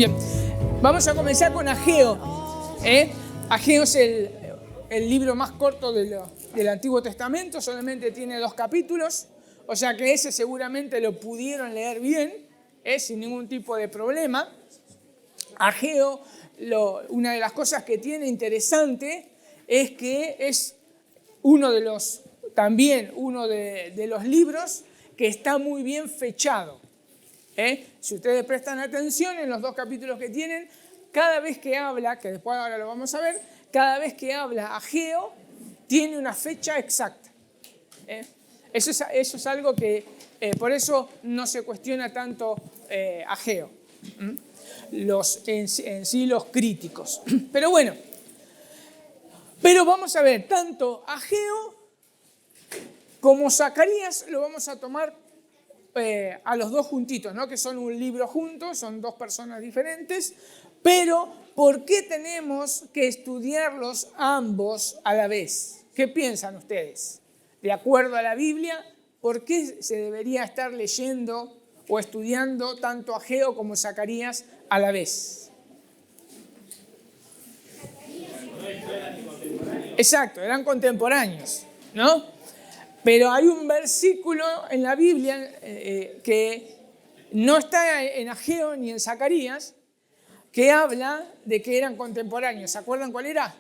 Bien, vamos a comenzar con Ageo. Ageo es el libro más corto del Antiguo Testamento, solamente tiene 2 capítulos, o sea que ese seguramente lo pudieron leer bien, sin ningún tipo de problema. Ageo, una de las cosas que tiene interesante es que es uno de los libros que está muy bien fechado. Si ustedes prestan atención en los 2 capítulos que tienen, cada vez que habla, que después ahora lo vamos a ver, cada vez que habla Ageo tiene una fecha exacta. Eso es algo que, por eso no se cuestiona tanto Ageo, en sí los críticos. Pero bueno, vamos a ver, tanto Ageo como Zacarías lo vamos a tomar a los 2 juntitos, ¿no? Que son un libro juntos, son 2 personas diferentes, pero ¿por qué tenemos que estudiarlos ambos a la vez? ¿Qué piensan ustedes? De acuerdo a la Biblia, ¿por qué se debería estar leyendo o estudiando tanto Ageo como Zacarías a la vez? Exacto, eran contemporáneos, ¿no? Pero hay un versículo en la Biblia que no está en Ageo ni en Zacarías, que habla de que eran contemporáneos. ¿Se acuerdan cuál era?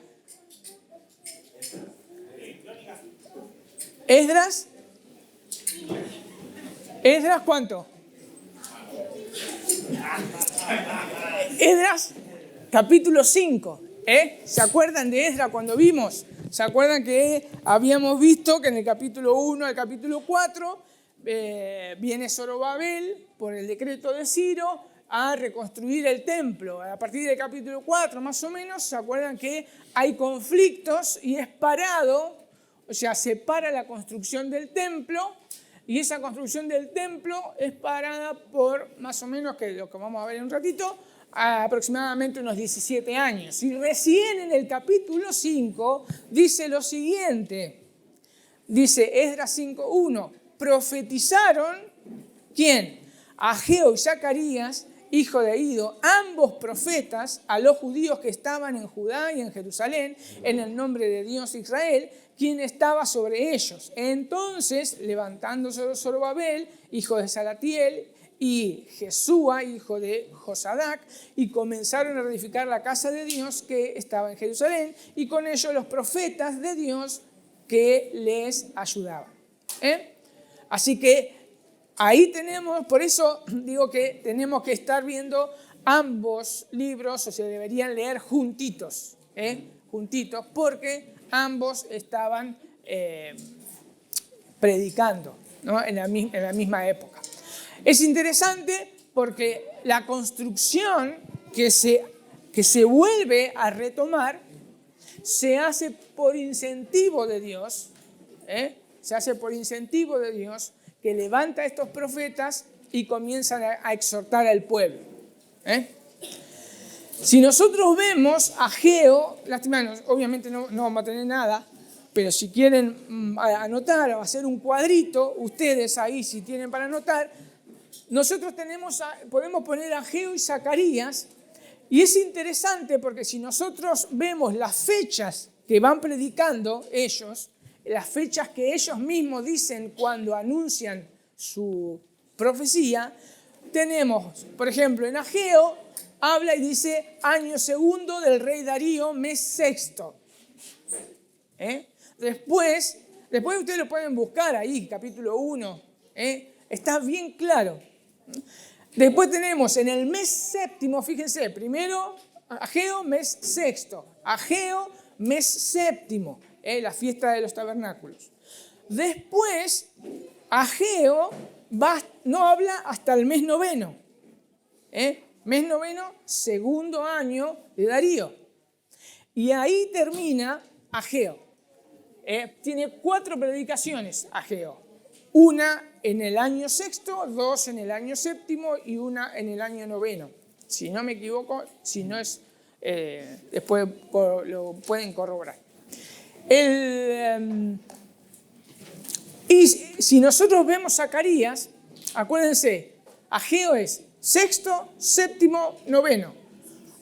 ¿Esdras? ¿Esdras cuánto? Esdras, capítulo 5. ¿Se acuerdan de Esdras cuando vimos? ¿Se acuerdan que habíamos visto que en el capítulo 1 al capítulo 4 viene Zorobabel por el decreto de Ciro a reconstruir el templo? A partir del capítulo 4 más o menos, ¿se acuerdan que hay conflictos y es parado? O sea, se para la construcción del templo y esa construcción del templo es parada por más o menos, que lo que vamos a ver en un ratito, aproximadamente unos 17 años. Y recién en el capítulo 5 dice lo siguiente, dice Esdras 5:1, profetizaron, ¿quién? Ageo y Zacarías, hijo de Ido, ambos profetas, a los judíos que estaban en Judá y en Jerusalén, en el nombre de Dios de Israel, quien estaba sobre ellos. Entonces, levantándose Zorobabel, hijo de Salatiel, y Jesúa, hijo de Josadac, y comenzaron a reedificar la casa de Dios que estaba en Jerusalén, y con ellos los profetas de Dios que les ayudaban. Así que ahí tenemos, por eso digo que tenemos que estar viendo ambos libros, o se deberían leer juntitos, juntitos, porque ambos estaban predicando, ¿no? en la misma época. Es interesante porque la construcción que se vuelve a retomar se hace por incentivo de Dios, se hace por incentivo de Dios, que levanta a estos profetas y comienzan a exhortar al pueblo. Si nosotros vemos a Ageo, lástima, obviamente no vamos a tener nada, pero si quieren anotar o hacer un cuadrito, ustedes ahí si tienen para anotar, nosotros podemos poner a Ageo y Zacarías, y es interesante porque si nosotros vemos las fechas que van predicando ellos, las fechas que ellos mismos dicen cuando anuncian su profecía, tenemos, por ejemplo, en Ageo habla y dice año segundo del rey Darío, mes sexto. Después ustedes lo pueden buscar ahí, capítulo 1, está bien claro. Después tenemos en el mes séptimo, fíjense, primero Ageo, mes sexto, Ageo, mes séptimo, la fiesta de los tabernáculos. Después, Ageo no habla hasta el mes noveno, mes noveno, segundo año de Darío. Y ahí termina Ageo. Tiene 4 predicaciones Ageo. Una en el año sexto, 2 en el año séptimo y 1 en el año noveno. Si no me equivoco, si no es, después lo pueden corroborar. Y si nosotros vemos Zacarías, acuérdense, Ageo es sexto, séptimo, noveno.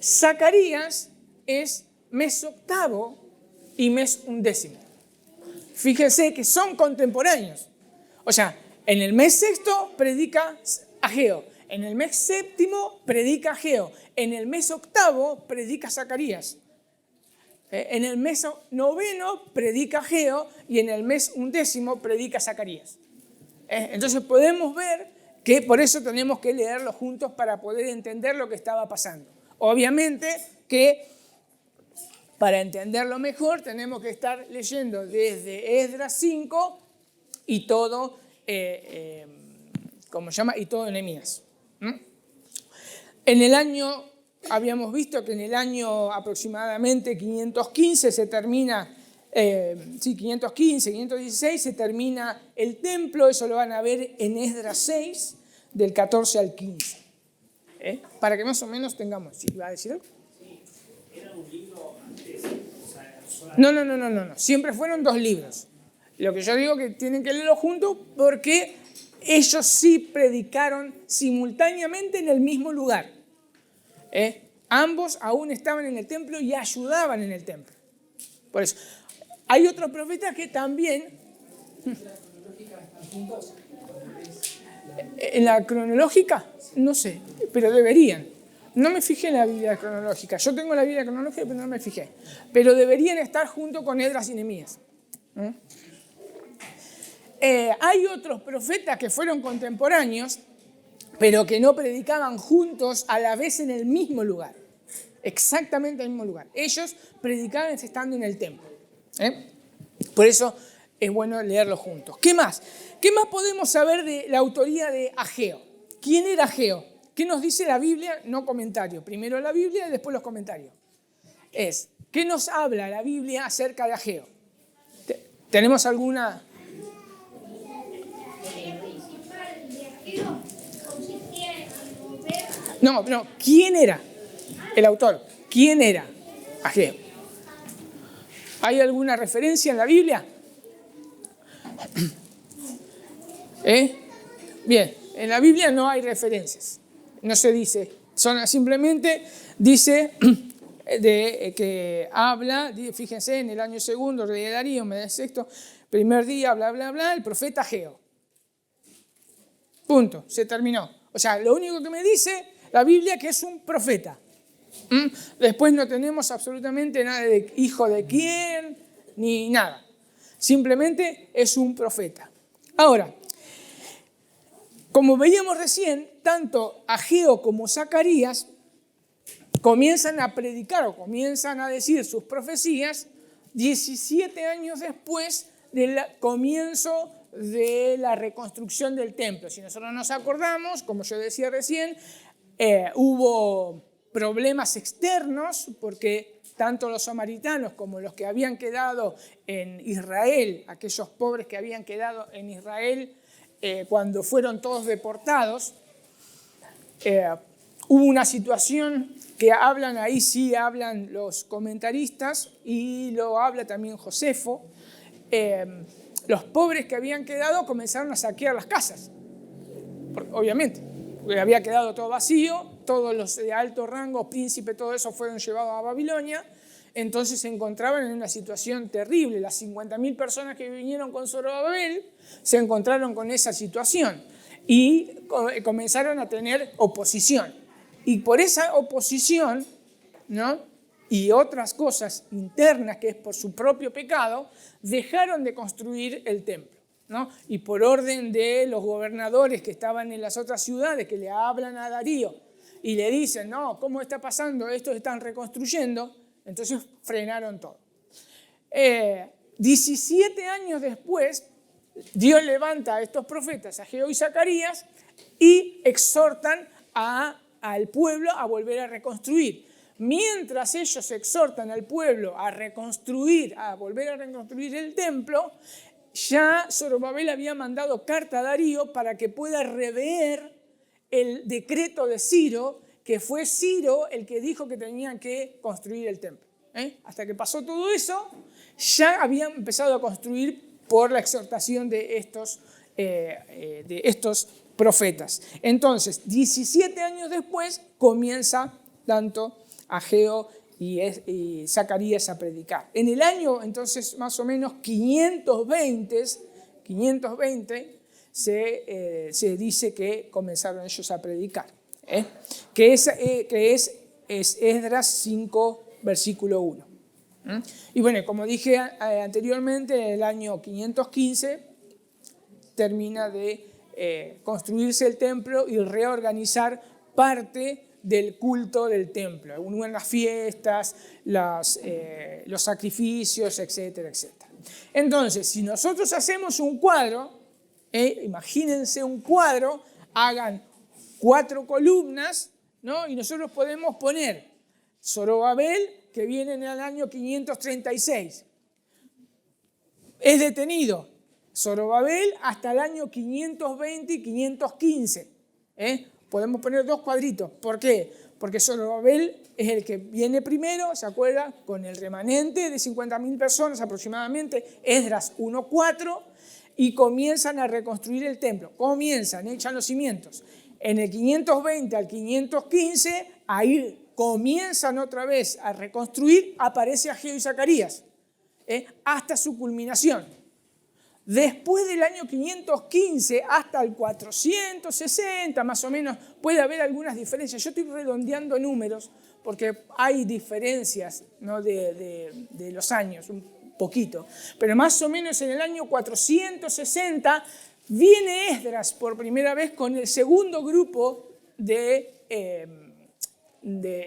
Zacarías es mes octavo y mes undécimo. Fíjense que son contemporáneos. O sea, en el mes sexto predica Ageo, en el mes séptimo predica Ageo, en el mes octavo predica Zacarías, en el mes noveno predica Ageo y en el mes undécimo predica Zacarías. Entonces podemos ver que por eso tenemos que leerlos juntos para poder entender lo que estaba pasando. Obviamente que para entenderlo mejor tenemos que estar leyendo desde Esdras 5 y todo, ¿cómo se llama? Y todo Nehemías. En el año, habíamos visto que en el año aproximadamente 515 se termina, 515, 516 se termina el templo, eso lo van a ver en Esdras 6, del 14 al 15. Para que más o menos tengamos, ¿sí? ¿Va a decir algo? ¿Era un libro antes? No. Siempre fueron 2 libros. Lo que yo digo que tienen que leerlo juntos porque ellos sí predicaron simultáneamente en el mismo lugar. Ambos aún estaban en el templo y ayudaban en el templo. Por eso. Hay otros profetas que también... ¿En la cronológica? No sé, pero deberían. No me fijé en la Biblia cronológica. Yo tengo la Biblia cronológica, pero no me fijé. Pero deberían estar junto con Esdras y Nehemías. Hay otros profetas que fueron contemporáneos, pero que no predicaban juntos a la vez en el mismo lugar. Exactamente en el mismo lugar. Ellos predicaban estando en el templo. Por eso es bueno leerlo juntos. ¿Qué más? ¿Qué más podemos saber de la autoría de Ageo? ¿Quién era Ageo? ¿Qué nos dice la Biblia? No comentario. Primero la Biblia y después los comentarios. ¿Qué nos habla la Biblia acerca de Ageo? ¿Tenemos alguna? No. ¿Quién era el autor? ¿Quién era Ageo? ¿Hay alguna referencia en la Biblia? Bien, en la Biblia no hay referencias. No se dice. Simplemente dice que habla, fíjense, en el año segundo, rey de Darío, mes sexto, primer día, bla, bla, bla, el profeta Ageo. Punto, se terminó. O sea, lo único que me dice la Biblia es que es un profeta. Después no tenemos absolutamente nada de hijo de quién, ni nada. Simplemente es un profeta. Ahora, como veíamos recién, tanto Ageo como Zacarías comienzan a predicar o comienzan a decir sus profecías 17 años después del comienzo de la reconstrucción del templo. Si nosotros nos acordamos, como yo decía recién, hubo problemas externos porque tanto los samaritanos como los que habían quedado en Israel, aquellos pobres que habían quedado en Israel cuando fueron todos deportados, hubo una situación que hablan, ahí sí hablan los comentaristas y lo habla también Josefo. Los pobres que habían quedado comenzaron a saquear las casas, obviamente, porque había quedado todo vacío, todos los de alto rango, príncipe, todo eso fueron llevados a Babilonia, entonces se encontraban en una situación terrible. Las 50.000 personas que vinieron con Zorobabel se encontraron con esa situación y comenzaron a tener oposición. Y por esa oposición, ¿no?, y otras cosas internas, que es por su propio pecado, dejaron de construir el templo, ¿no? Y por orden de los gobernadores que estaban en las otras ciudades, que le hablan a Darío y le dicen, no, ¿cómo está pasando? Estos están reconstruyendo, entonces frenaron todo. 17 años después, Dios levanta a estos profetas, Ageo y Zacarías, y exhortan al pueblo a volver a reconstruir. Mientras ellos exhortan al pueblo a volver a reconstruir el templo, ya Zorobabel había mandado carta a Darío para que pueda rever el decreto de Ciro, que fue Ciro el que dijo que tenían que construir el templo. Hasta que pasó todo eso, ya habían empezado a construir por la exhortación de estos profetas. Entonces, 17 años después comienza tanto Ageo y Zacarías a predicar. En el año, entonces, más o menos 520 se dice que comenzaron ellos a predicar. Que es Esdras 5, versículo 1. Y bueno, como dije anteriormente, en el año 515 termina de construirse el templo y reorganizar parte del culto del templo, unas fiestas, los sacrificios, etcétera, etcétera. Entonces, si nosotros hacemos un cuadro, imagínense un cuadro, hagan 4 columnas, ¿no? Y nosotros podemos poner Zorobabel, que viene en el año 536. Es detenido Zorobabel hasta el año 520 y 515. Podemos poner 2 cuadritos. ¿Por qué? Porque Zorobabel es el que viene primero, ¿se acuerda? Con el remanente de 50.000 personas aproximadamente, Esdras 1:4, y comienzan a reconstruir el templo. Echan los cimientos. En el 520 al 515, ahí comienzan otra vez a reconstruir, aparece Ageo y Zacarías, hasta su culminación. Después del año 515 hasta el 460, más o menos, puede haber algunas diferencias. Yo estoy redondeando números porque hay diferencias, ¿no? de los años, un poquito. Pero más o menos en el año 460 viene Esdras por primera vez con el segundo grupo de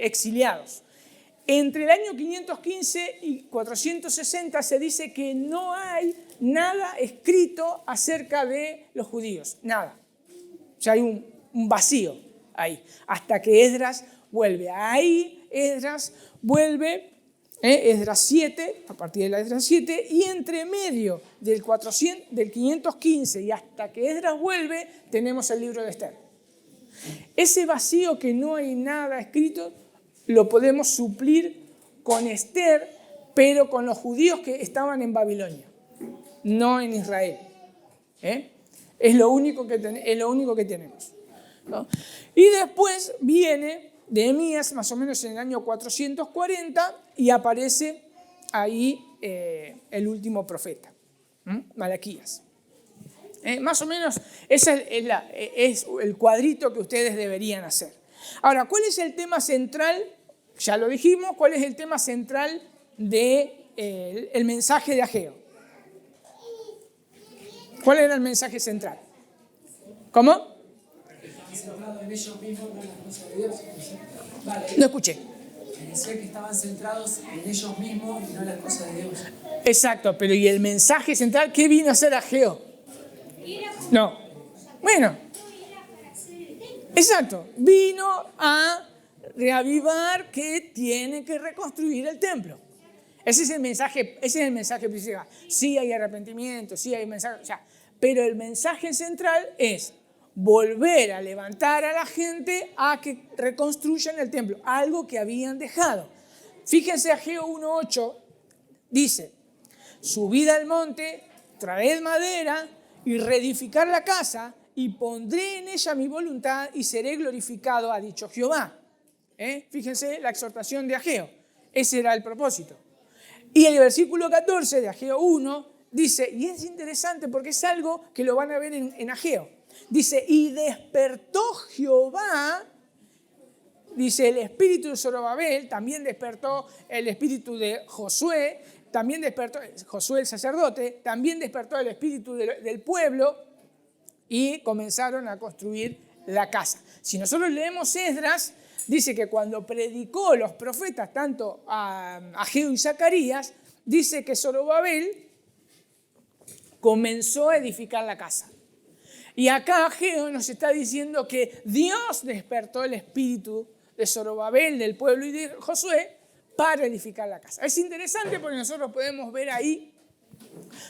exiliados. Entre el año 515 y 460 se dice que no hay nada escrito acerca de los judíos, nada. O sea, hay un vacío ahí, hasta que Esdras vuelve. Ahí Esdras vuelve, Esdras 7, a partir de la Esdras 7, y entre medio del 515 y hasta que Esdras vuelve, tenemos el libro de Esther. Ese vacío que no hay nada escrito, lo podemos suplir con Esther, pero con los judíos que estaban en Babilonia, no en Israel. Es lo único que tenemos, ¿no? Y después viene Nehemías, más o menos en el año 440, y aparece ahí el último profeta, Malaquías. Más o menos ese es el cuadrito que ustedes deberían hacer. Ahora, ¿cuál es el tema central? Ya lo dijimos, ¿cuál es el tema central del mensaje de Ageo? ¿Cuál era el mensaje central? ¿Cómo? En ellos mismos, no en las cosas de Dios. Vale. No escuché. Decía que estaban centrados en ellos mismos y no en las cosas de Dios. Exacto, pero ¿y el mensaje central? ¿Qué vino a hacer Ageo? No. Bueno. Exacto. Vino a reavivar que tiene que reconstruir el templo. Ese es el mensaje principal. Sí hay arrepentimiento, sí hay mensaje, o sea, pero el mensaje central es volver a levantar a la gente a que reconstruyan el templo, algo que habían dejado. Fíjense, Ageo 1:8 dice: subid al monte, traed madera y reedificar la casa, y pondré en ella mi voluntad y seré glorificado, ha dicho Jehová. Fíjense la exhortación de Ageo. Ese era el propósito. Y el versículo 14 de Ageo 1 dice, y es interesante porque es algo que lo van a ver en Ageo. Dice, y despertó Jehová, dice, el espíritu de Zorobabel, también despertó el espíritu de Josué, también despertó Josué el sacerdote, también despertó el espíritu del pueblo y comenzaron a construir la casa. Si nosotros leemos Esdras, dice que cuando predicó los profetas, tanto a Ageo y Zacarías, dice que Zorobabel comenzó a edificar la casa. Y acá Ageo nos está diciendo que Dios despertó el espíritu de Zorobabel, del pueblo y de Josué para edificar la casa. Es interesante porque nosotros podemos ver ahí,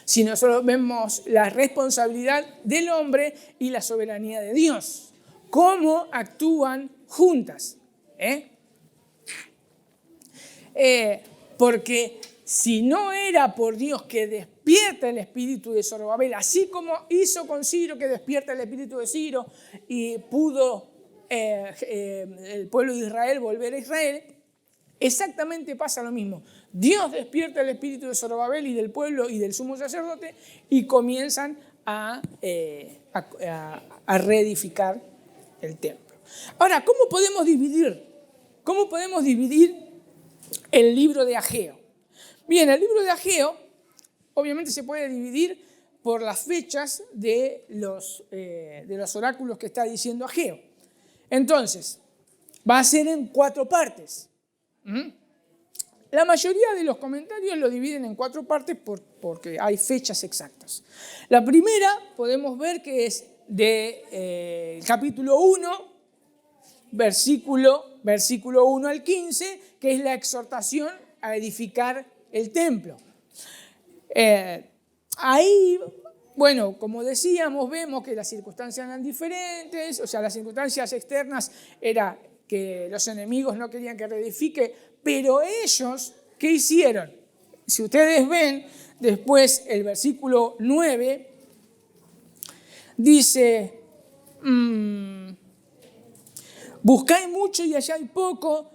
si nosotros vemos la responsabilidad del hombre y la soberanía de Dios, cómo actúan juntas. Porque si no era por Dios que despierta el espíritu de Zorobabel, así como hizo con Ciro, que despierta el espíritu de Ciro y pudo el pueblo de Israel volver a Israel, exactamente pasa lo mismo. Dios despierta el espíritu de Zorobabel y del pueblo y del sumo sacerdote y comienzan a reedificar el templo. Ahora, ¿cómo podemos dividir el libro de Ageo? Bien, el libro de Ageo obviamente se puede dividir por las fechas de los oráculos que está diciendo Ageo. Entonces, va a ser en 4 partes. La mayoría de los comentarios lo dividen en 4 partes porque hay fechas exactas. La primera podemos ver que es del capítulo 1, versículo 1 al 15, que es la exhortación a edificar el templo. Ahí, bueno, como decíamos, vemos que las circunstancias eran diferentes, o sea, las circunstancias externas era que los enemigos no querían que reedifique, pero ellos, ¿qué hicieron? Si ustedes ven, después el versículo 9 dice, buscáis mucho y halláis poco,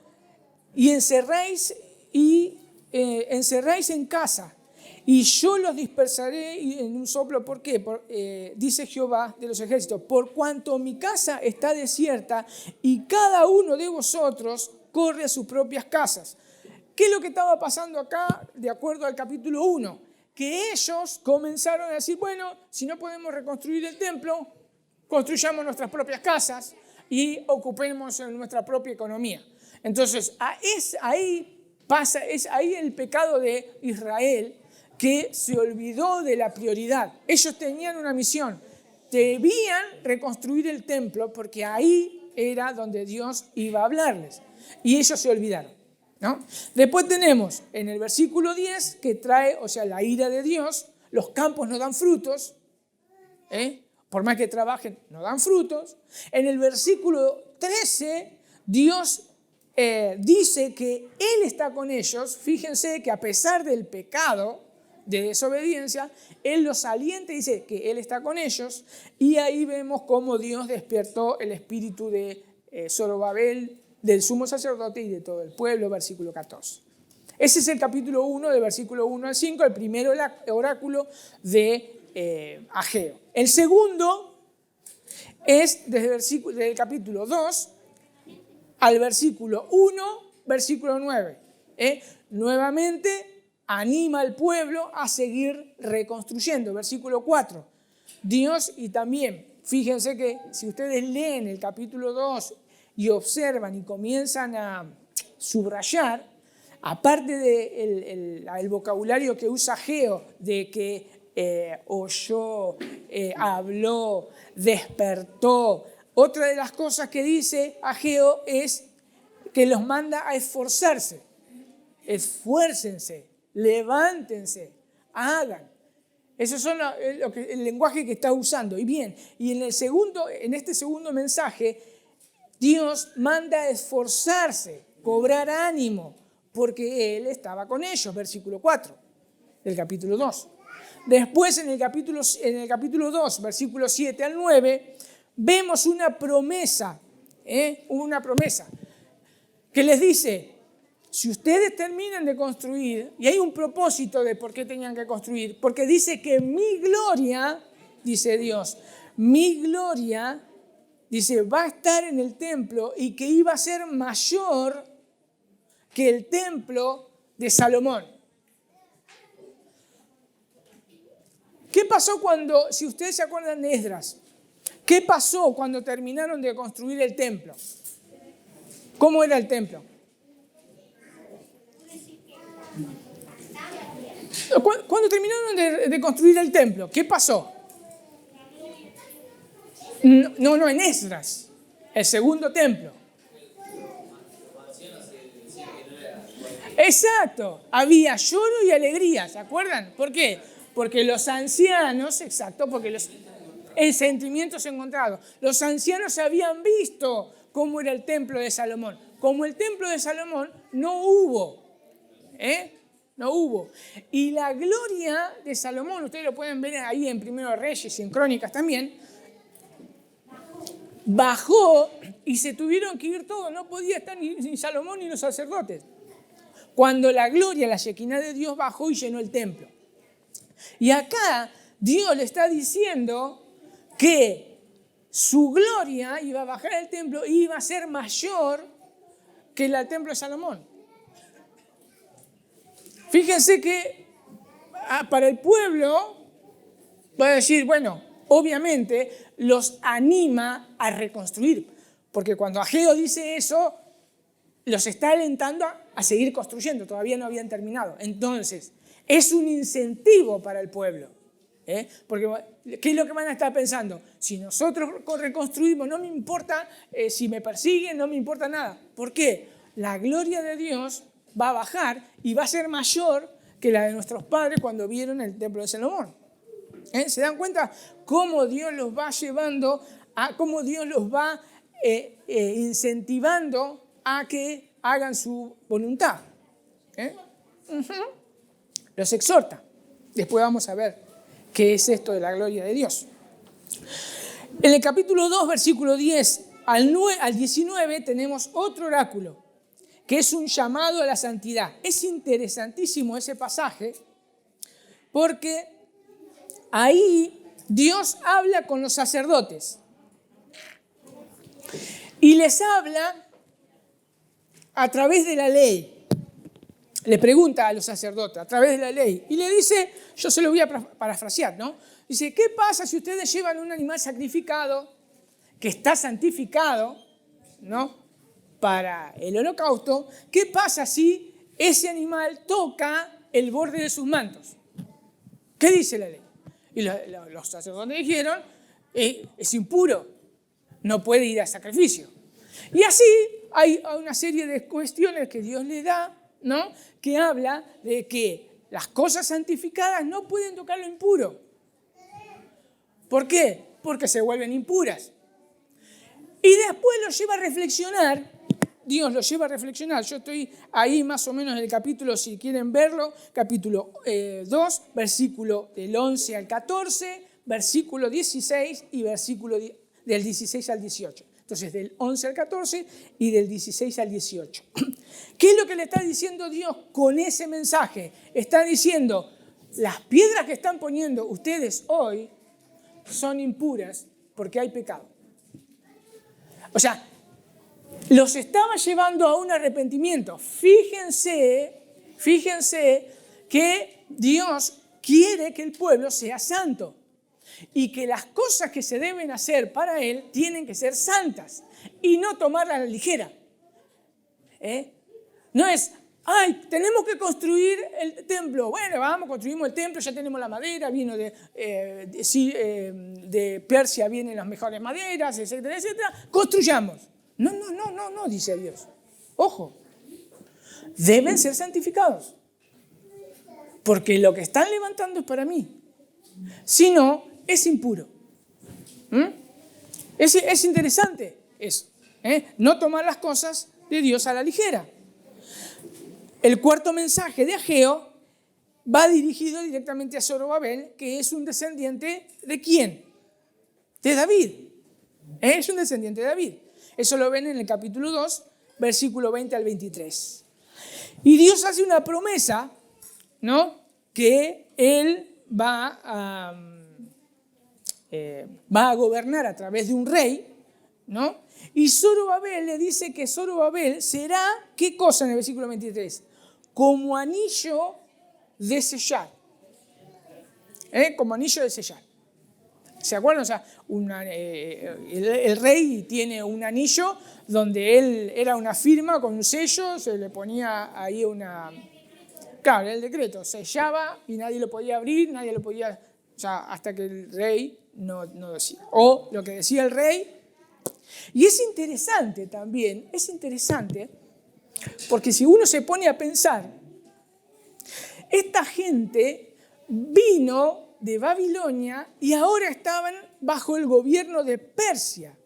y encerráis en casa, y yo los dispersaré en un soplo. ¿Por qué? Dice Jehová de los ejércitos, por cuanto mi casa está desierta y cada uno de vosotros corre a sus propias casas. ¿Qué es lo que estaba pasando acá de acuerdo al capítulo 1? Que ellos comenzaron a decir, bueno, si no podemos reconstruir el templo, construyamos nuestras propias casas y ocupemos en nuestra propia economía. Entonces, es ahí el pecado de Israel, que se olvidó de la prioridad. Ellos tenían una misión, debían reconstruir el templo porque ahí era donde Dios iba a hablarles. Y ellos se olvidaron, ¿no? Después tenemos en el versículo 10 que trae, o sea, la ira de Dios, los campos no dan frutos, por más que trabajen, no dan frutos. En el versículo 13, Dios dice que Él está con ellos. Fíjense que a pesar del pecado de desobediencia, Él los alienta y dice que Él está con ellos. Y ahí vemos cómo Dios despertó el espíritu de Zorobabel, del sumo sacerdote y de todo el pueblo, versículo 14. Ese es el capítulo 1, de versículo 1 al 5, el primero oráculo de Ageo. El segundo es desde el capítulo 2 al versículo 1, versículo 9. Nuevamente anima al pueblo a seguir reconstruyendo. Versículo 4. Dios, y también, fíjense que si ustedes leen el capítulo 2 y observan y comienzan a subrayar, aparte del vocabulario que usa Ageo, de que oyó, habló, despertó, otra de las cosas que dice Ageo es que los manda a esforzarse. Esfuércense, levántense, hagan. Eso es el lenguaje que está usando. Y bien, y en este segundo mensaje, Dios manda a esforzarse, cobrar ánimo, porque Él estaba con ellos, versículo 4 del capítulo 2. Después, en el capítulo 2, versículos 7 al 9, vemos una promesa que les dice, si ustedes terminan de construir, y hay un propósito de por qué tenían que construir, porque dice que mi gloria, dice Dios, mi gloria, dice, va a estar en el templo y que iba a ser mayor que el templo de Salomón. ¿Qué pasó si ustedes se acuerdan de Esdras, qué pasó cuando terminaron de construir el templo? ¿Cómo era el templo? Cuando terminaron de construir el templo, ¿qué pasó? No, en Esdras, el segundo templo. Exacto, había lloro y alegría, ¿se acuerdan? ¿Por qué? Porque los ancianos, en sentimientos encontrados, los ancianos habían visto cómo era el templo de Salomón. Como el templo de Salomón no hubo No hubo. Y la gloria de Salomón, ustedes lo pueden ver ahí en Primero de Reyes y en Crónicas también, bajó y se tuvieron que ir todos. No podía estar ni Salomón ni los sacerdotes. Cuando la gloria, la Shekinah de Dios bajó y llenó el templo. Y acá Dios le está diciendo que su gloria iba a bajar al templo y iba a ser mayor que el templo de Salomón. Fíjense que para el pueblo va a decir, bueno, obviamente los anima a reconstruir, porque cuando Ageo dice eso, los está alentando a seguir construyendo, todavía no habían terminado. Entonces, es un incentivo para el pueblo. Porque, ¿qué es lo que van a estar pensando? Si nosotros reconstruimos, no me importa si me persiguen, no me importa nada. ¿Por qué? La gloria de Dios va a bajar y va a ser mayor que la de nuestros padres cuando vieron el templo de Salomón. ¿Se dan cuenta cómo Dios los va llevando, cómo Dios los va incentivando a que hagan su voluntad? Los exhorta. Después vamos a ver qué es esto de la gloria de Dios. En el capítulo 2, versículo 10 al 19, tenemos otro oráculo, que es un llamado a la santidad. Es interesantísimo ese pasaje, porque ahí Dios habla con los sacerdotes. Y les habla a través de la ley. Le pregunta a los sacerdotes a través de la ley y le dice, yo se lo voy a parafrasear, ¿no? Dice, ¿qué pasa si ustedes llevan un animal sacrificado que está santificado, ¿no?, para el holocausto? ¿Qué pasa si ese animal toca el borde de sus mantos? ¿Qué dice la ley? Y los sacerdotes dijeron, es impuro, no puede ir a sacrificio. Y así hay una serie de cuestiones que Dios le da, ¿no?, que habla de que las cosas santificadas no pueden tocar lo impuro. ¿Por qué? Porque se vuelven impuras. Y después lo lleva a reflexionar, Dios lo lleva a reflexionar. Yo estoy ahí más o menos en el capítulo, si quieren verlo, capítulo 2, versículo del 11 al 14, versículo 16 y versículo del 16 al 18. Entonces, del 11 al 14 y del 16 al 18. ¿Qué es lo que le está diciendo Dios con ese mensaje? Está diciendo, las piedras que están poniendo ustedes hoy son impuras porque hay pecado. O sea, los estaba llevando a un arrepentimiento. Fíjense que Dios quiere que el pueblo sea santo. Y que las cosas que se deben hacer para Él tienen que ser santas y no tomarlas a la ligera. No es, tenemos que construir el templo. Bueno, vamos, construimos el templo, ya tenemos la madera, vino de Persia vienen las mejores maderas, etcétera, etcétera. Construyamos. No, dice Dios. Ojo, deben ser santificados. Porque lo que están levantando es para mí. Si no, es impuro. Es interesante eso. No tomar las cosas de Dios a la ligera. El cuarto mensaje de Ageo va dirigido directamente a Zorobabel, que es un descendiente ¿de quién? De David. Es un descendiente de David. Eso lo ven en el capítulo 2, versículo 20 al 23. Y Dios hace una promesa, ¿no?, que Él va a gobernar a través de un rey, ¿no? Y Zorobabel le dice que Zorobabel será, ¿qué cosa en el versículo 23? Como anillo de sellar. Como anillo de sellar. ¿Se acuerdan? O sea, el rey tiene un anillo donde él era una firma con un sello, se le ponía ahí claro, el decreto, sellaba y nadie lo podía abrir, nadie lo podía, o sea, hasta que el rey no decía. O lo que decía el rey. Y es interesante también, porque si uno se pone a pensar, esta gente vino de Babilonia y ahora estaban bajo el gobierno de Persia.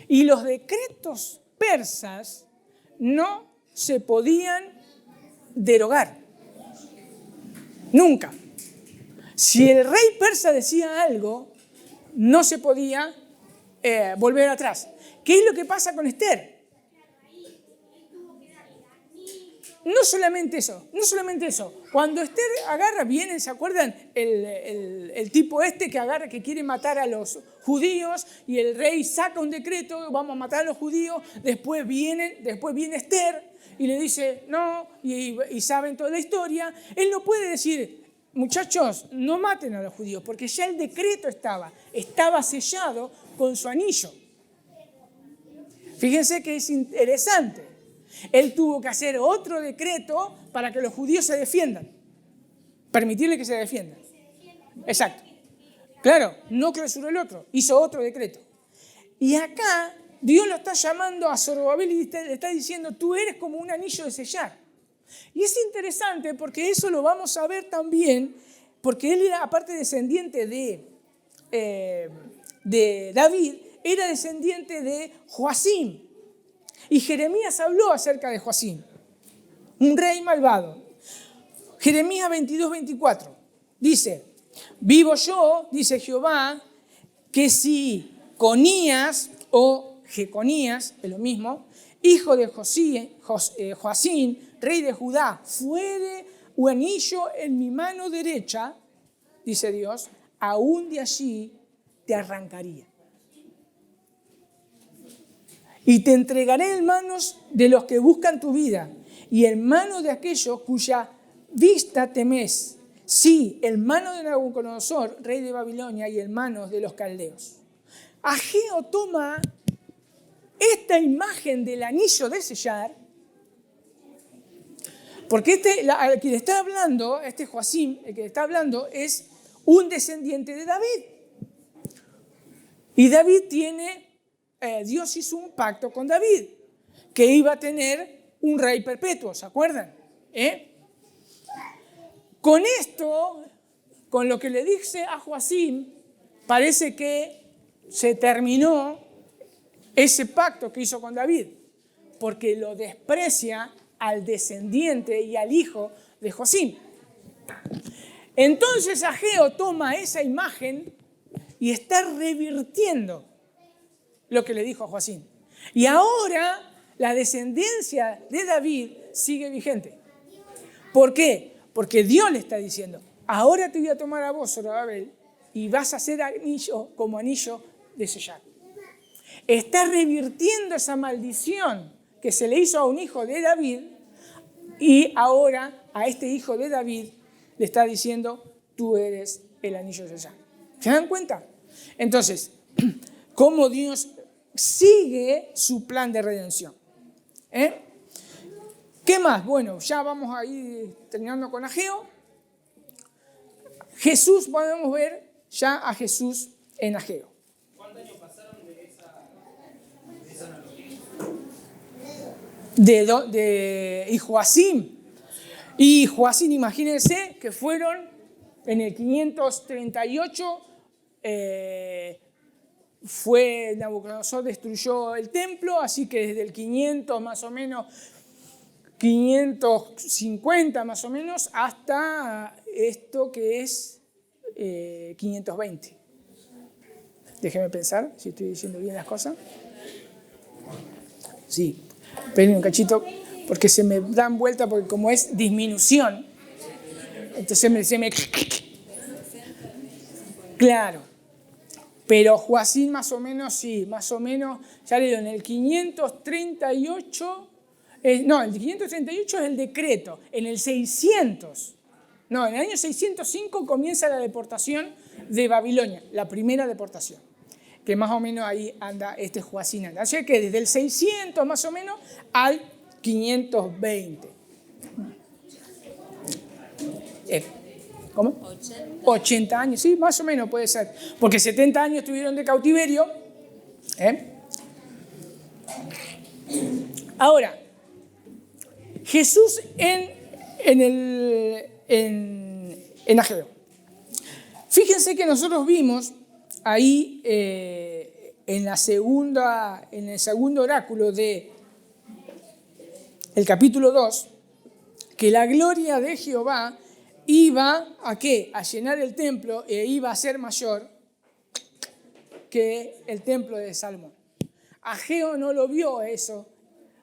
Y los decretos persas no se podían derogar. Nunca. Si el rey persa decía algo, no se podía volver atrás. ¿Qué es lo que pasa con Esther? No solamente eso. Cuando Esther agarra, vienen, ¿se acuerdan? El tipo que agarra, que quiere matar a los judíos, y el rey saca un decreto, vamos a matar a los judíos, después viene Esther y le dice, no, y saben toda la historia. Él no puede decir, muchachos, no maten a los judíos, porque ya el decreto estaba sellado con su anillo. Fíjense que es interesante. Él tuvo que hacer otro decreto para que los judíos se defiendan. Permitirle que se defiendan. Exacto. Claro, no clausuró el otro, hizo otro decreto. Y acá Dios lo está llamando a Zorobabel y le está diciendo, tú eres como un anillo de sellar. Y es interesante porque eso lo vamos a ver también, porque él era, aparte descendiente de David, era descendiente de Joacim. Y Jeremías habló acerca de Joacim, un rey malvado. Jeremías 22:24 dice, vivo yo, dice Jehová, que si Conías o Jeconías, es lo mismo, hijo de Joacim, rey de Judá, fuere un anillo en mi mano derecha, dice Dios, aún de allí te arrancaría. Y te entregaré en manos de los que buscan tu vida y en manos de aquellos cuya vista temes. Sí, en manos de Nabucodonosor, rey de Babilonia, y en manos de los caldeos. Ageo toma esta imagen del anillo de sellar, porque el que le está hablando, Joacim, el que le está hablando es un descendiente de David. Y David Dios hizo un pacto con David, que iba a tener un rey perpetuo, ¿se acuerdan? Con esto, con lo que le dice a Joacim, parece que se terminó ese pacto que hizo con David, porque lo desprecia al descendiente y al hijo de Joacim. Entonces Ageo toma esa imagen y está revirtiendo lo que le dijo a Joacim. Y ahora la descendencia de David sigue vigente. ¿Por qué? Porque Dios le está diciendo, ahora te voy a tomar a vos, Zorobabel, y vas a hacer anillo como anillo de sellar. Está revirtiendo esa maldición que se le hizo a un hijo de David, y ahora a este hijo de David le está diciendo, tú eres el anillo de sellar. ¿Se dan cuenta? Entonces, cómo Dios sigue su plan de redención. ¿Qué más? Bueno, ya vamos a ir terminando con Ageo. Jesús, podemos ver ya a Jesús en Ageo. ¿Cuántos años pasaron de esa analogía? Y Joacim. Y Joacim, imagínense que fueron en el 538, Nabucodonosor destruyó el templo, así que desde el 500 más o menos, 550 más o menos, hasta esto que es 520. Déjenme pensar si estoy diciendo bien las cosas. Sí, esperen un cachito, porque se me dan vuelta, porque como es disminución, entonces se me... Claro. Pero Joacim más o menos, sí, más o menos, ya le digo, en el 538, el 538 es el decreto, en el 600, en el año 605 comienza la deportación de Babilonia, la primera deportación, que más o menos ahí anda Joacim. Así que desde el 600 más o menos al 520. ¿Cómo? 80 años, sí, más o menos puede ser. Porque 70 años estuvieron de cautiverio. Ahora, Jesús en Ageo. Fíjense que nosotros vimos ahí en el segundo oráculo del capítulo 2, que la gloria de Jehová iba ¿a qué? A llenar el templo e iba a ser mayor que el templo de Salomón. Ageo no lo vio eso,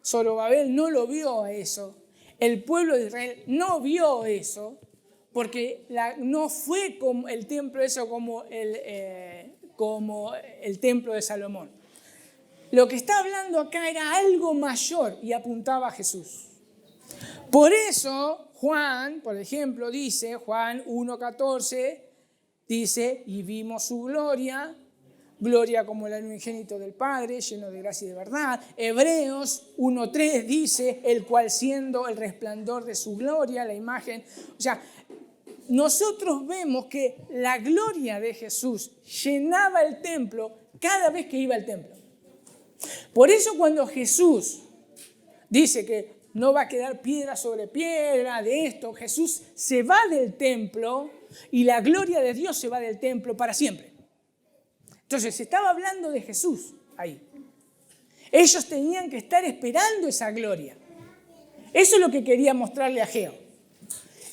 Zorobabel no lo vio eso, el pueblo de Israel no vio eso, porque no fue como el templo eso como el templo de Salomón. Lo que está hablando acá era algo mayor y apuntaba a Jesús. Por eso Juan, por ejemplo, dice, Juan 1:14, dice, y vimos su gloria, gloria como el unigénito del Padre, lleno de gracia y de verdad. Hebreos 1:3 dice, el cual siendo el resplandor de su gloria, la imagen. O sea, nosotros vemos que la gloria de Jesús llenaba el templo cada vez que iba al templo. Por eso cuando Jesús dice que no va a quedar piedra sobre piedra de esto, Jesús se va del templo y la gloria de Dios se va del templo para siempre. Entonces se estaba hablando de Jesús ahí. Ellos tenían que estar esperando esa gloria. Eso es lo que quería mostrarle a Ageo.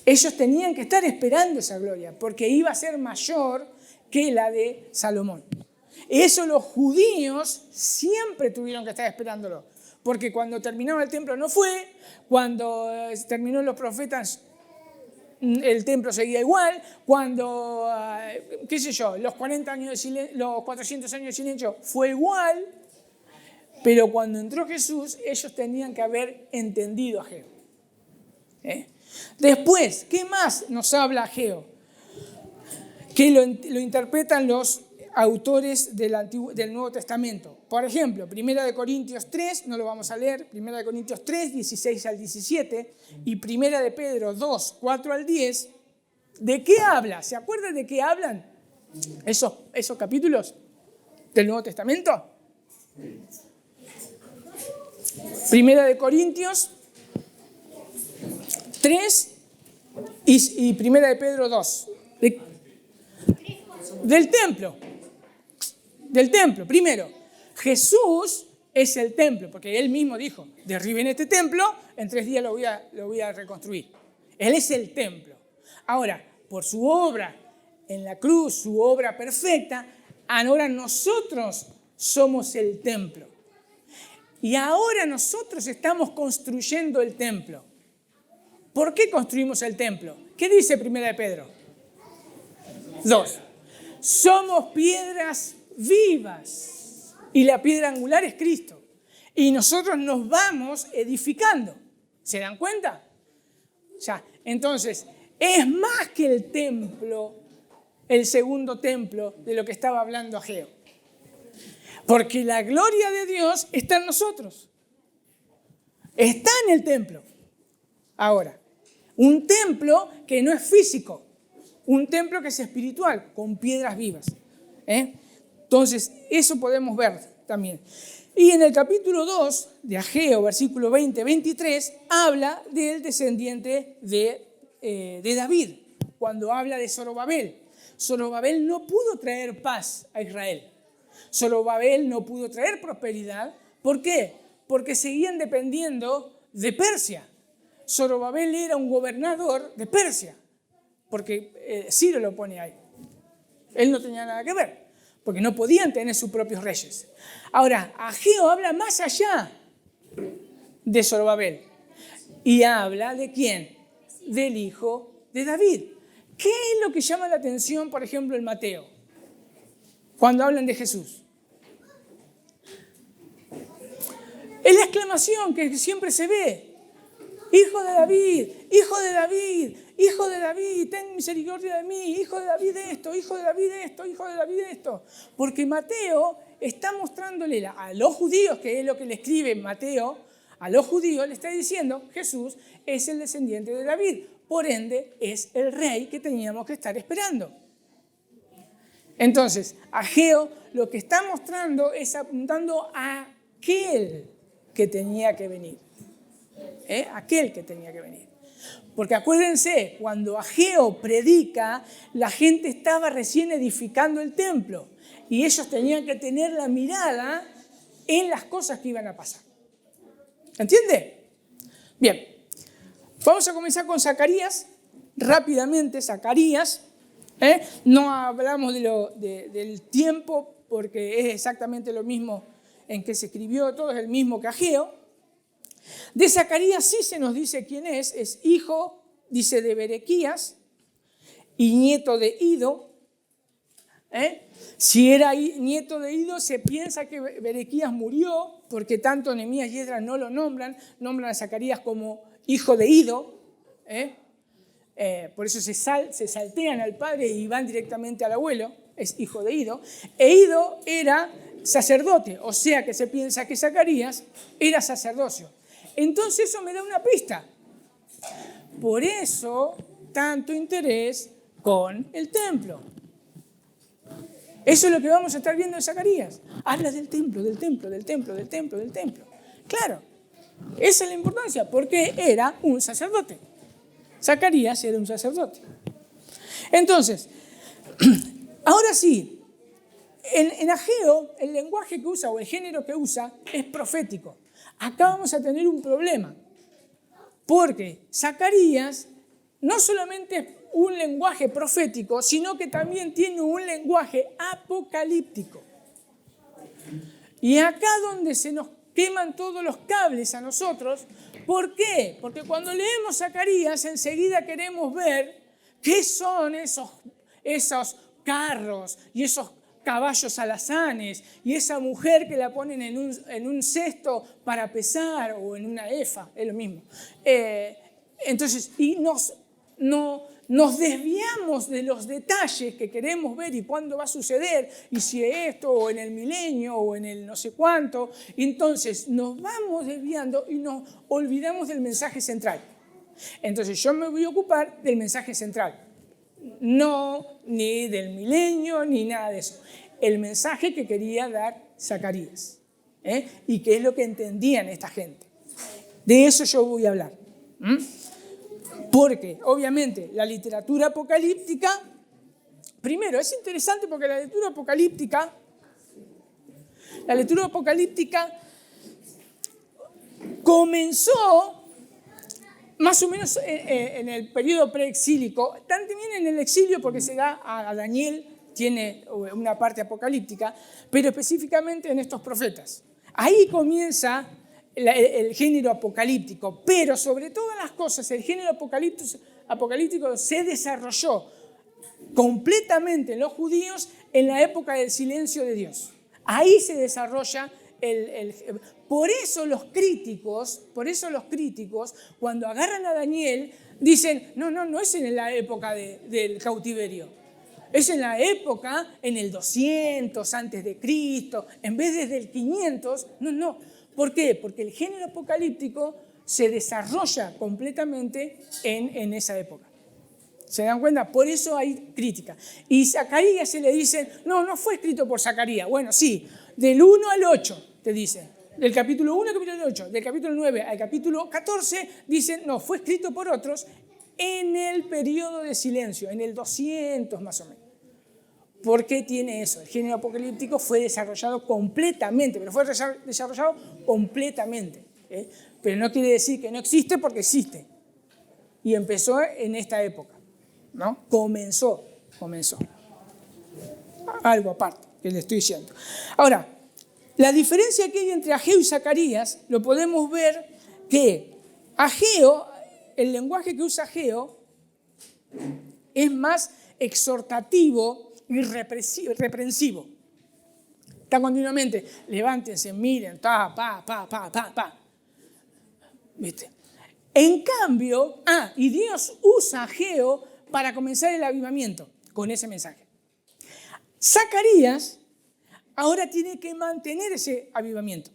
Ellos tenían que estar esperando esa gloria porque iba a ser mayor que la de Salomón. Eso los judíos siempre tuvieron que estar esperándolo, porque cuando terminaba el templo no fue, cuando terminó los profetas el templo seguía igual, cuando, qué sé yo, los 40 años de silencio, los 400 años de silencio fue igual, pero cuando entró Jesús ellos tenían que haber entendido a Ageo. Después, ¿qué más nos habla Ageo? Que lo interpretan los autores del Nuevo Testamento. Por ejemplo, 1 Corintios 3, no lo vamos a leer, 1 Corintios 3, 16 al 17, y 1 Pedro 2, 4 al 10. ¿De qué habla? ¿Se acuerdan de qué hablan esos capítulos del Nuevo Testamento? 1 Corintios 3 y 1 Pedro 2. Del templo. Del templo. Primero, Jesús es el templo, porque Él mismo dijo, derriben este templo, en 3 días lo voy a reconstruir. Él es el templo. Ahora, por su obra en la cruz, su obra perfecta, ahora nosotros somos el templo. Y ahora nosotros estamos construyendo el templo. ¿Por qué construimos el templo? ¿Qué dice 1 Pedro 2? Somos piedras vivas y la piedra angular es Cristo. Y nosotros nos vamos edificando. ¿Se dan cuenta? O sea, entonces, es más que el templo, el segundo templo de lo que estaba hablando Ageo. Porque la gloria de Dios está en nosotros. Está en el templo. Ahora, un templo que no es físico, un templo que es espiritual, con piedras vivas. Entonces, eso podemos ver también. Y en el capítulo 2 de Ageo, versículo 20-23, habla del descendiente de David, cuando habla de Zorobabel. Zorobabel no pudo traer paz a Israel. Zorobabel no pudo traer prosperidad. ¿Por qué? Porque seguían dependiendo de Persia. Zorobabel era un gobernador de Persia, porque Ciro lo pone ahí. Él no tenía nada que ver, porque no podían tener sus propios reyes. Ahora, Ageo habla más allá de Zorobabel. Y habla ¿de quién? Del hijo de David. ¿Qué es lo que llama la atención, por ejemplo, en Mateo, cuando hablan de Jesús? Es la exclamación que siempre se ve. Hijo de David, hijo de David, hijo de David, ten misericordia de mí, hijo de David esto, hijo de David esto, hijo de David esto. Porque Mateo está mostrándole a los judíos, que es lo que le escribe Mateo, a los judíos le está diciendo, Jesús es el descendiente de David, por ende es el rey que teníamos que estar esperando. Entonces, Ageo lo que está mostrando es apuntando a aquel que tenía que venir. Aquel que tenía que venir. Porque acuérdense, cuando Ageo predica, la gente estaba recién edificando el templo y ellos tenían que tener la mirada en las cosas que iban a pasar. ¿Entiende? Bien, vamos a comenzar con Zacarías rápidamente Zacarías. No hablamos del tiempo porque es exactamente lo mismo en que se escribió, todo es el mismo que Ageo. De Zacarías sí se nos dice quién es hijo, dice, de Berequías y nieto de Ido. Si era nieto de Ido, se piensa que Berequías murió, porque tanto Nehemías y Esdras no lo nombran a Zacarías como hijo de Ido. Por eso se saltean al padre y van directamente al abuelo, es hijo de Ido. E Ido era sacerdote, o sea que se piensa que Zacarías era sacerdocio. Entonces eso me da una pista. Por eso tanto interés con el templo. Eso es lo que vamos a estar viendo en Zacarías. Habla del templo, del templo, del templo, del templo, del templo. Claro, esa es la importancia, porque era un sacerdote. Zacarías era un sacerdote. Entonces, ahora sí, en Ageo, el lenguaje que usa o el género que usa es profético. Acá vamos a tener un problema, porque Zacarías no solamente es un lenguaje profético, sino que también tiene un lenguaje apocalíptico. Y acá donde se nos queman todos los cables a nosotros. ¿Por qué? Porque cuando leemos Zacarías enseguida queremos ver qué son esos carros y esos caballos alazanes y esa mujer que la ponen en un cesto para pesar o en una efa, es lo mismo. Entonces, y nos desviamos de los detalles que queremos ver y cuándo va a suceder, y si es esto, o en el milenio, o en el no sé cuánto. Entonces nos vamos desviando y nos olvidamos del mensaje central. Entonces yo me voy a ocupar del mensaje central. No, ni del milenio, ni nada de eso. El mensaje que quería dar Zacarías. Y qué es lo que entendían esta gente. De eso yo voy a hablar. Porque, obviamente, la literatura apocalíptica, primero, es interesante porque la lectura apocalíptica comenzó más o menos en el periodo preexílico, también en el exilio porque se da a Daniel, tiene una parte apocalíptica, pero específicamente en estos profetas. Ahí comienza el género apocalíptico, pero sobre todas las cosas el género apocalíptico se desarrolló completamente en los judíos en la época del silencio de Dios. Ahí se desarrolla por eso los críticos, cuando agarran a Daniel, dicen, no es en la época del cautiverio, es en la época, en el 200 antes de Cristo, en vez de desde el 500, no. ¿Por qué? Porque el género apocalíptico se desarrolla completamente en esa época. ¿Se dan cuenta? Por eso hay crítica. Y Zacarías se le dice, no fue escrito por Zacarías. Bueno, sí, del 1 al 8 te dicen. Del capítulo 1 al capítulo 8, del capítulo 9 al capítulo 14, dicen, no, fue escrito por otros en el periodo de silencio, en el 200 más o menos. ¿Por qué tiene eso? El género apocalíptico fue desarrollado completamente, pero fue desarrollado completamente. Pero no quiere decir que no existe, porque existe. Y empezó en esta época, ¿no? Comenzó. Algo aparte que le estoy diciendo. Ahora, la diferencia que hay entre Ageo y Zacarías, lo podemos ver que Ageo, el lenguaje que usa Ageo, es más exhortativo y reprensivo. Está continuamente, levántense, miren, pa. ¿Viste? En cambio, y Dios usa a Ageo para comenzar el avivamiento con ese mensaje. Zacarías ahora tiene que mantener ese avivamiento.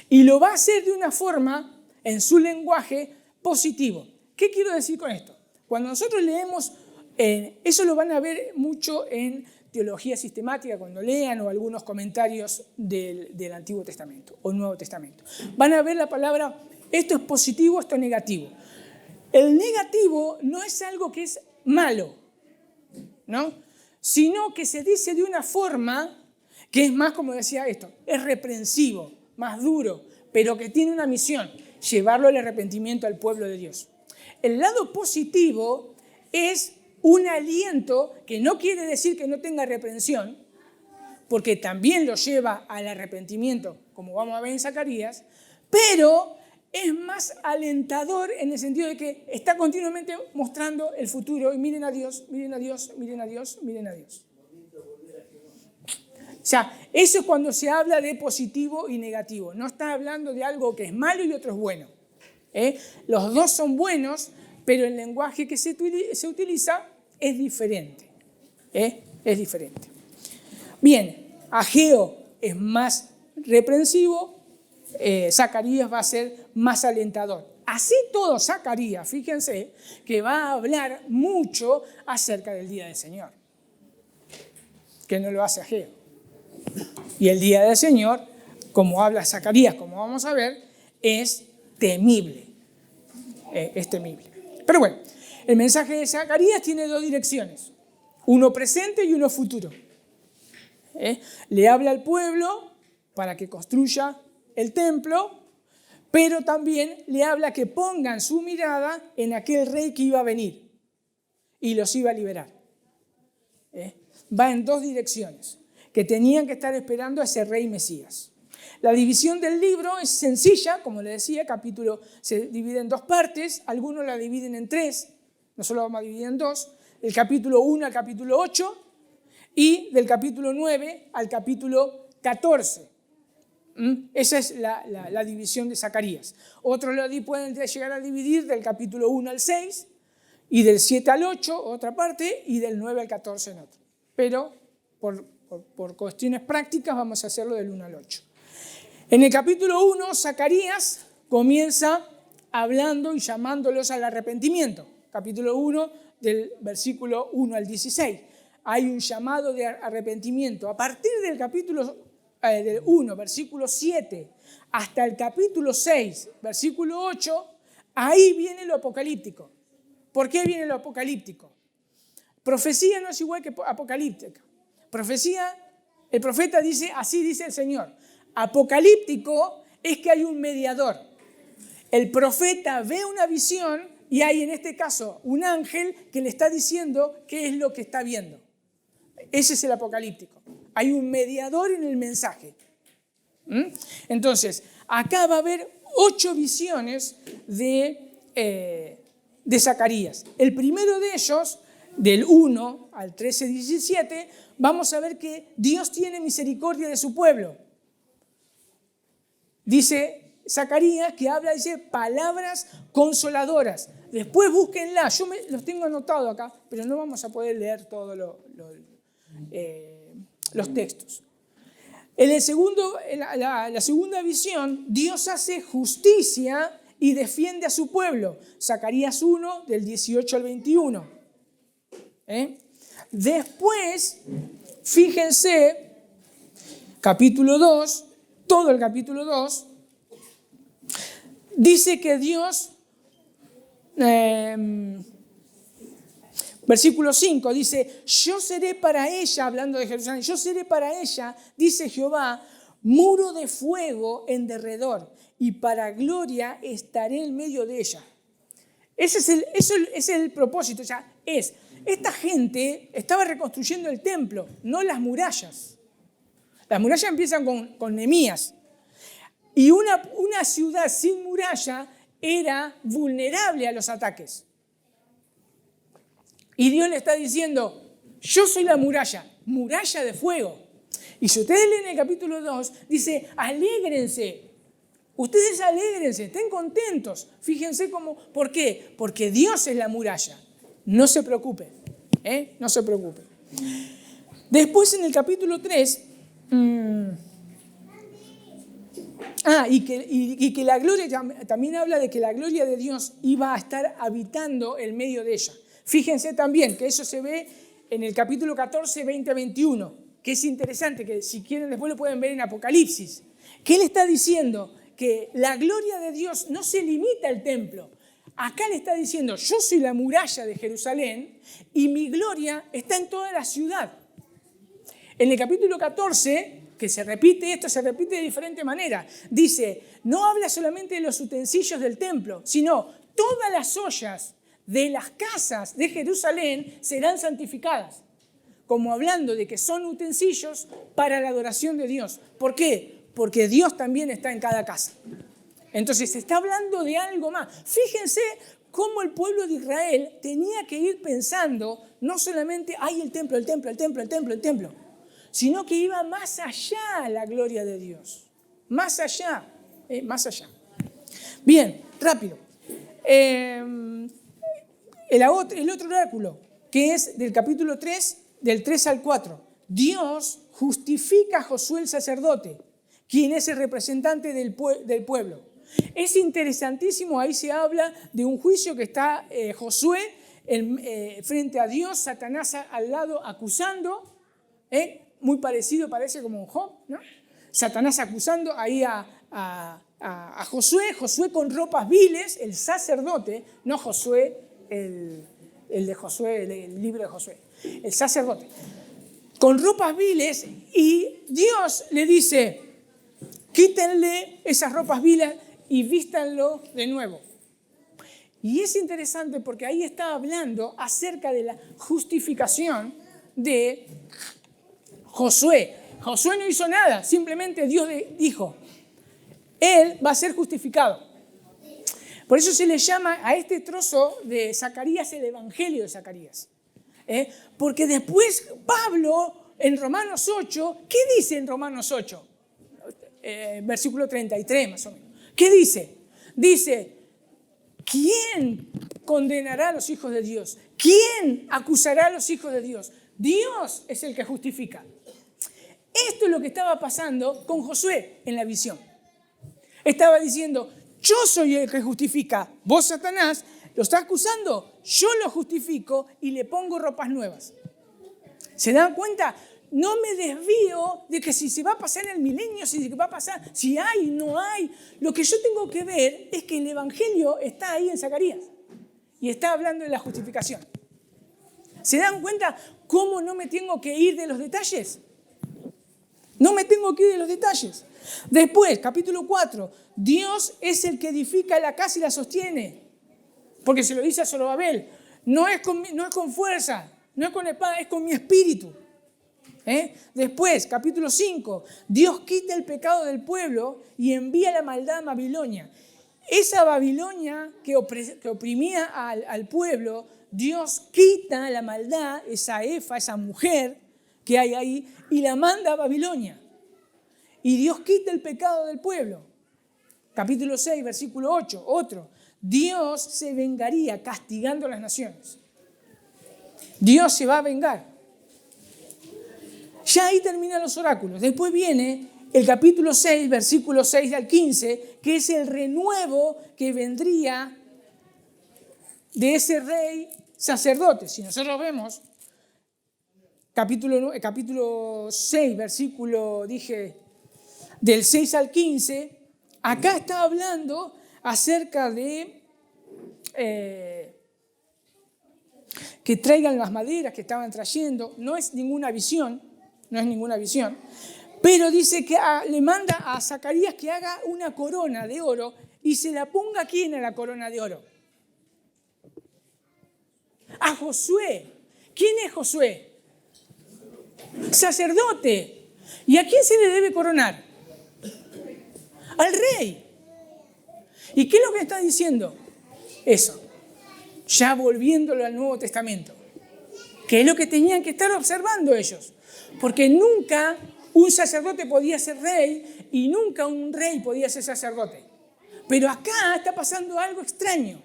Y lo va a hacer de una forma, en su lenguaje, positivo. ¿Qué quiero decir con esto? Cuando nosotros leemos, eso lo van a ver mucho en teología sistemática, cuando lean o algunos comentarios del Antiguo Testamento o Nuevo Testamento. Van a ver la palabra, esto es positivo, esto es negativo. El negativo no es algo que es malo, ¿no? Sino que se dice de una forma que es más, como decía esto, es reprensivo, más duro, pero que tiene una misión, llevarlo al arrepentimiento al pueblo de Dios. El lado positivo es un aliento que no quiere decir que no tenga reprensión, porque también lo lleva al arrepentimiento, como vamos a ver en Zacarías, pero es más alentador en el sentido de que está continuamente mostrando el futuro y miren a Dios, miren a Dios, miren a Dios, miren a Dios. O sea, eso es cuando se habla de positivo y negativo. No está hablando de algo que es malo y otro es bueno. Los dos son buenos, pero el lenguaje que se utiliza es diferente. Es diferente. Bien, Ageo es más reprensivo, Zacarías va a ser más alentador. Así todo Zacarías, fíjense, que va a hablar mucho acerca del día del Señor, que no lo hace Ageo. Y el día del Señor, como habla Zacarías, como vamos a ver, es temible. Es temible. Pero bueno, el mensaje de Zacarías tiene dos direcciones, uno presente y uno futuro. Le habla al pueblo para que construya el templo, pero también le habla que pongan su mirada en aquel rey que iba a venir y los iba a liberar. Va en dos direcciones, que tenían que estar esperando a ese rey Mesías. La división del libro es sencilla, como le decía, capítulo se divide en dos partes, algunos la dividen en tres, nosotros vamos a dividir en dos, el capítulo 1 al capítulo 8 y del capítulo 9 al capítulo 14. Esa es la división de Zacarías. Otros lo pueden llegar a dividir del capítulo 1 al 6 y del 7 al 8, otra parte, y del 9 al 14 en otra. Pero por cuestiones prácticas vamos a hacerlo del 1 al 8. En el capítulo 1, Zacarías comienza hablando y llamándolos al arrepentimiento. Capítulo 1, del versículo 1 al 16. Hay un llamado de arrepentimiento. A partir del capítulo del 1, versículo 7, hasta el capítulo 6, versículo 8, ahí viene lo apocalíptico. ¿Por qué viene lo apocalíptico? Profecía no es igual que apocalíptica. Profecía, el profeta dice, así dice el Señor. Apocalíptico es que hay un mediador. El profeta ve una visión y hay en este caso un ángel que le está diciendo qué es lo que está viendo. Ese es el apocalíptico. Hay un mediador en el mensaje. Entonces, acá va a haber 8 visiones de Zacarías. El primero de ellos, del 1 al 13-17, vamos a ver que Dios tiene misericordia de su pueblo. Dice Zacarías que habla, dice, palabras consoladoras. Después búsquenla, yo los tengo anotado acá, pero no vamos a poder leer todos los textos. En la segunda visión, Dios hace justicia y defiende a su pueblo. Zacarías 1, del 18 al 21. Después, fíjense, capítulo 2, todo el capítulo 2, dice que Dios, versículo 5, dice, yo seré para ella, hablando de Jerusalén, yo seré para ella, dice Jehová, muro de fuego en derredor, y para gloria estaré en medio de ella. Ese es el propósito, o sea, esta gente estaba reconstruyendo el templo, no las murallas. Las murallas empiezan con Nehemías. Y una ciudad sin muralla era vulnerable a los ataques. Y Dios le está diciendo, yo soy la muralla de fuego. Y si ustedes leen el capítulo 2, dice, alégrense. Ustedes alégrense, estén contentos. Fíjense cómo, ¿por qué? Porque Dios es la muralla. No se preocupen, no se preocupen. Después en el capítulo 3, y que la gloria, también habla de que la gloria de Dios iba a estar habitando en medio de ella. Fíjense también que eso se ve en el capítulo 14, 20 a 21, que es interesante, que si quieren después lo pueden ver en Apocalipsis. Que él está diciendo que la gloria de Dios no se limita al templo. Acá le está diciendo, yo soy la muralla de Jerusalén y mi gloria está en toda la ciudad. En el capítulo 14 que se repite esto, se repite de diferente manera. Dice, no habla solamente de los utensilios del templo, sino todas las ollas de las casas de Jerusalén serán santificadas, como hablando de que son utensilios para la adoración de Dios. ¿Por qué? Porque Dios también está en cada casa. Entonces se está hablando de algo más. Fíjense cómo el pueblo de Israel tenía que ir pensando, no solamente, hay el templo, sino que iba más allá la gloria de Dios. Más allá. Bien, rápido. El otro oráculo, que es del capítulo 3, del 3 al 4. Dios justifica a Josué el sacerdote, quien es el representante del pueblo. Es interesantísimo, ahí se habla de un juicio que está Josué frente a Dios, Satanás al lado acusando, muy parecido, parece como un Job, ¿no? Satanás acusando ahí a Josué, Josué con ropas viles, el sacerdote, no Josué, el de Josué, el libro de Josué, el sacerdote, con ropas viles, y Dios le dice, quítenle esas ropas viles y vístanlo de nuevo. Y es interesante porque ahí está hablando acerca de la justificación de Josué. Josué no hizo nada, simplemente Dios dijo, él va a ser justificado. Por eso se le llama a este trozo de Zacarías el Evangelio de Zacarías. Porque después Pablo en Romanos 8, ¿qué dice en Romanos 8? Versículo 33 más o menos. ¿Qué dice? Dice, ¿quién condenará a los hijos de Dios? ¿Quién acusará a los hijos de Dios? Dios es el que justifica. Esto es lo que estaba pasando con Josué en la visión. Estaba diciendo, yo soy el que justifica. Vos, Satanás, lo estás acusando. Yo lo justifico y le pongo ropas nuevas. ¿Se dan cuenta? No me desvío de que si se va a pasar en el milenio, si va a pasar, si hay, no hay. Lo que yo tengo que ver es que el Evangelio está ahí en Zacarías y está hablando de la justificación. ¿Se dan cuenta cómo no me tengo que ir de los detalles? No me tengo que ir de los detalles. Después, capítulo 4, Dios es el que edifica la casa y la sostiene. Porque se lo dice a Zorobabel, no es con fuerza, no es con espada, es con mi espíritu. Después, capítulo 5, Dios quita el pecado del pueblo y envía la maldad a Babilonia. Esa Babilonia que oprimía al pueblo, Dios quita la maldad, esa Efa, esa mujer que hay ahí, y la manda a Babilonia. Y Dios quita el pecado del pueblo. Capítulo 6, versículo 8, otro. Dios se vengaría castigando a las naciones. Dios se va a vengar. Ya ahí terminan los oráculos. Después viene el capítulo 6, versículo 6 al 15, que es el renuevo que vendría de ese rey sacerdote. Si nosotros vemos capítulo 6, versículo, del 6 al 15, acá está hablando acerca de que traigan las maderas que estaban trayendo. No es ninguna visión, pero dice que le manda a Zacarías que haga una corona de oro y se la ponga. ¿Quién a la corona de oro? A Josué. ¿Quién es Josué? Sacerdote. ¿Y a quién se le debe coronar? Al rey. ¿Y qué es lo que está diciendo? Eso. Ya volviéndolo al Nuevo Testamento. ¿Qué es lo que tenían que estar observando ellos? Porque nunca un sacerdote podía ser rey y nunca un rey podía ser sacerdote. Pero acá está pasando algo extraño.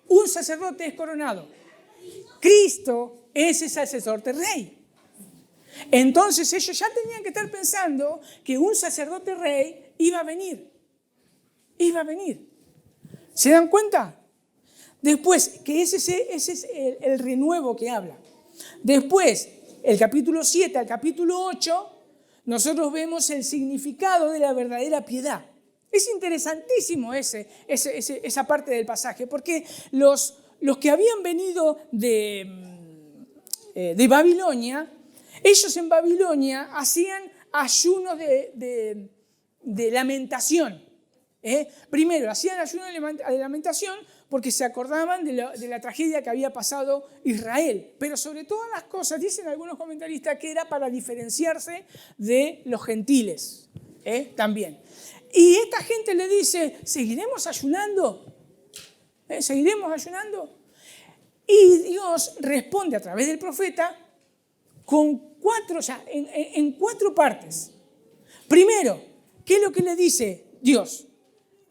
Un sacerdote es coronado. Cristo es el sacerdote rey. Entonces ellos ya tenían que estar pensando que un sacerdote rey iba a venir. ¿Se dan cuenta? Después, que ese es el renuevo que habla. Después, el capítulo 7 al capítulo 8, nosotros vemos el significado de la verdadera piedad. Es interesantísimo esa parte del pasaje, porque los que habían venido de Babilonia, ellos en Babilonia hacían ayunos de lamentación. Primero, hacían ayuno de lamentación porque se acordaban de la tragedia que había pasado Israel. Pero sobre todas las cosas, dicen algunos comentaristas, que era para diferenciarse de los gentiles también. Y esta gente le dice, ¿seguiremos ayunando? ¿Seguiremos ayunando? Y Dios responde a través del profeta con en 4 partes. Primero, ¿qué es lo que le dice Dios?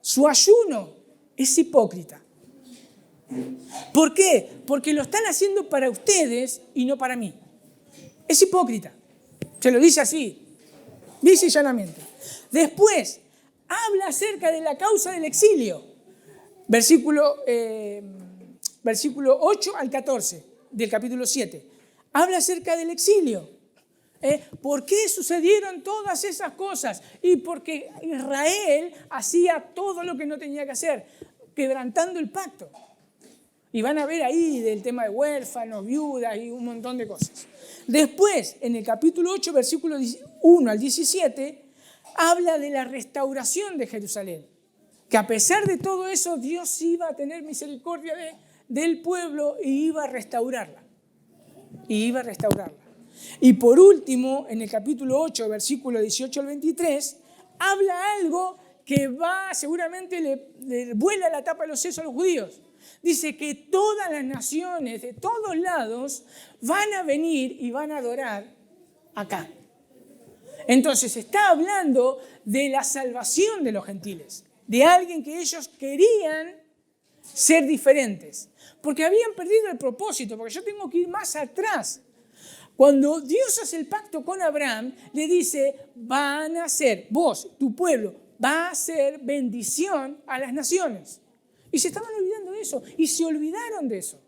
Su ayuno es hipócrita. ¿Por qué? Porque lo están haciendo para ustedes y no para mí. Es hipócrita. Se lo dice así, lisa y llanamente. Después, habla acerca de la causa del exilio. Versículo 8 al 14 del capítulo 7. Habla acerca del exilio. ¿Por qué sucedieron todas esas cosas? Y porque Israel hacía todo lo que no tenía que hacer, quebrantando el pacto. Y van a ver ahí del tema de huérfanos, viudas y un montón de cosas. Después, en el capítulo 8, versículo 1 al 17, habla de la restauración de Jerusalén. Que a pesar de todo eso, Dios iba a tener misericordia del pueblo y iba a restaurarla. Y por último, en el capítulo 8, versículo 18 al 23, habla algo que seguramente le vuela la tapa de los sesos a los judíos. Dice que todas las naciones de todos lados van a venir y van a adorar acá. Entonces está hablando de la salvación de los gentiles, de alguien que ellos querían ser diferentes, porque habían perdido el propósito, porque yo tengo que ir más atrás. Cuando Dios hace el pacto con Abraham, le dice, van a ser, vos, tu pueblo, va a ser bendición a las naciones. Y se estaban olvidando de eso, y se olvidaron de eso.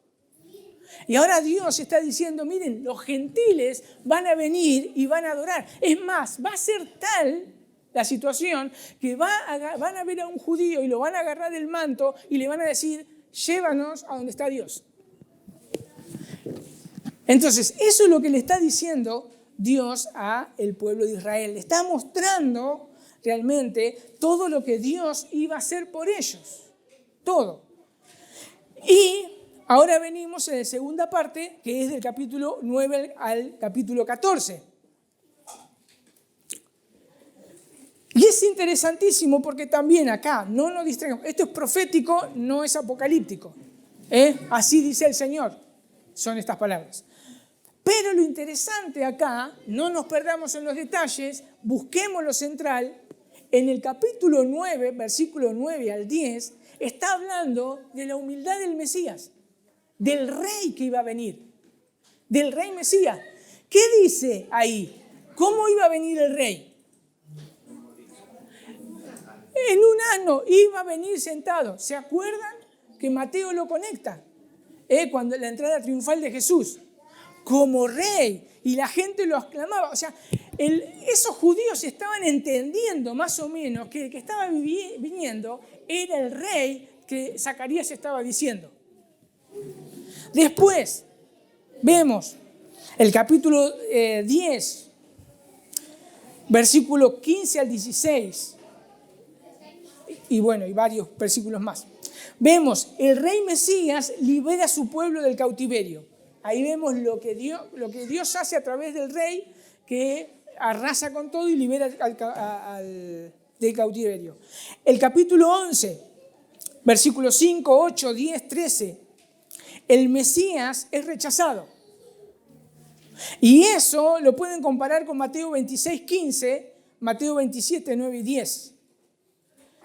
Y ahora Dios está diciendo, miren, los gentiles van a venir y van a adorar. Es más, va a ser tal la situación que van a ver a un judío y lo van a agarrar del manto y le van a decir, llévanos a donde está Dios. Entonces, eso es lo que le está diciendo Dios al pueblo de Israel. Le está mostrando realmente todo lo que Dios iba a hacer por ellos. Todo. Y ahora venimos en la segunda parte, que es del capítulo 9 al capítulo 14. Y es interesantísimo porque también acá, no nos distraigamos, esto es profético, no es apocalíptico. Así dice el Señor, son estas palabras. Pero lo interesante acá, no nos perdamos en los detalles, busquemos lo central. En el capítulo 9, versículo 9 al 10, está hablando de la humildad del Mesías, del rey que iba a venir, del rey Mesías. ¿Qué dice ahí? ¿Cómo iba a venir el rey? En un asno iba a venir sentado. ¿Se acuerdan que Mateo lo conecta? Cuando la entrada triunfal de Jesús, como rey, y la gente lo aclamaba. O sea, esos judíos estaban entendiendo más o menos que el que estaba viniendo era el rey que Zacarías estaba diciendo. Después vemos el capítulo 10, versículo 15 al 16, y bueno, y varios versículos más. Vemos, el rey Mesías libera a su pueblo del cautiverio. Ahí vemos lo que Dios hace a través del rey, que arrasa con todo y libera del cautiverio. El capítulo 11, versículos 5, 8, 10, 13. El Mesías es rechazado. Y eso lo pueden comparar con Mateo 26, 15, Mateo 27, 9 y 10.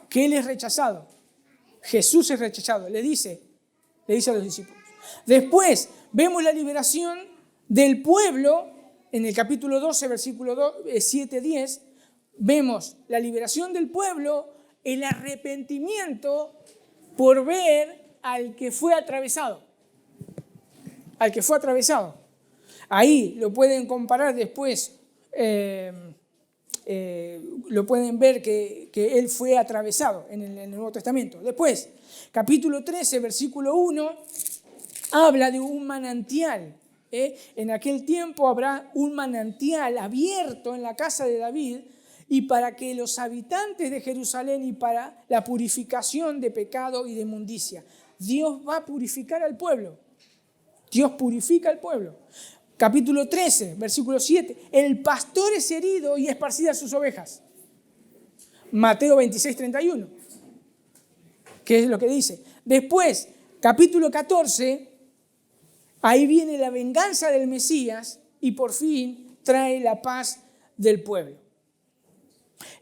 Que Él es rechazado. Jesús es rechazado, le dice a los discípulos. Después vemos la liberación del pueblo en el capítulo 12, versículo 7, 10. Vemos la liberación del pueblo, el arrepentimiento por ver al que fue atravesado. Al que fue atravesado. Ahí lo pueden comparar después, lo pueden ver que Él fue atravesado en el Nuevo Testamento. Después, capítulo 13, versículo 1, habla de un manantial En aquel tiempo habrá un manantial abierto en la casa de David y para que los habitantes de Jerusalén y para la purificación de pecado y de inmundicia. Dios va a purificar al pueblo. Dios purifica al pueblo. Capítulo 13, versículo 7. El pastor es herido y esparcidas sus ovejas. Mateo 26, 31. ¿Qué es lo que dice? Después, capítulo 14, ahí viene la venganza del Mesías y por fin trae la paz del pueblo.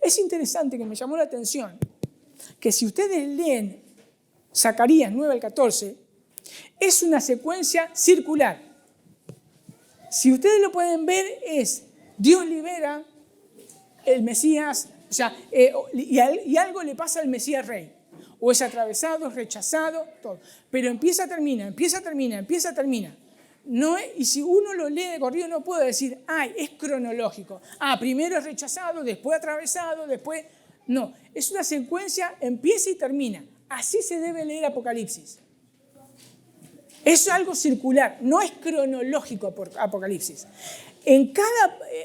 Es interesante que me llamó la atención que si ustedes leen Zacarías 9 al 14, es una secuencia circular. Si ustedes lo pueden ver, es Dios libera el Mesías, o sea, y algo le pasa al Mesías rey. O es atravesado, es rechazado, todo. Pero empieza, termina. No es, y si uno lo lee de corrido no puede decir, es cronológico. Primero es rechazado, después atravesado, después... No, es una secuencia, empieza y termina. Así se debe leer Apocalipsis. Es algo circular, no es cronológico Apocalipsis.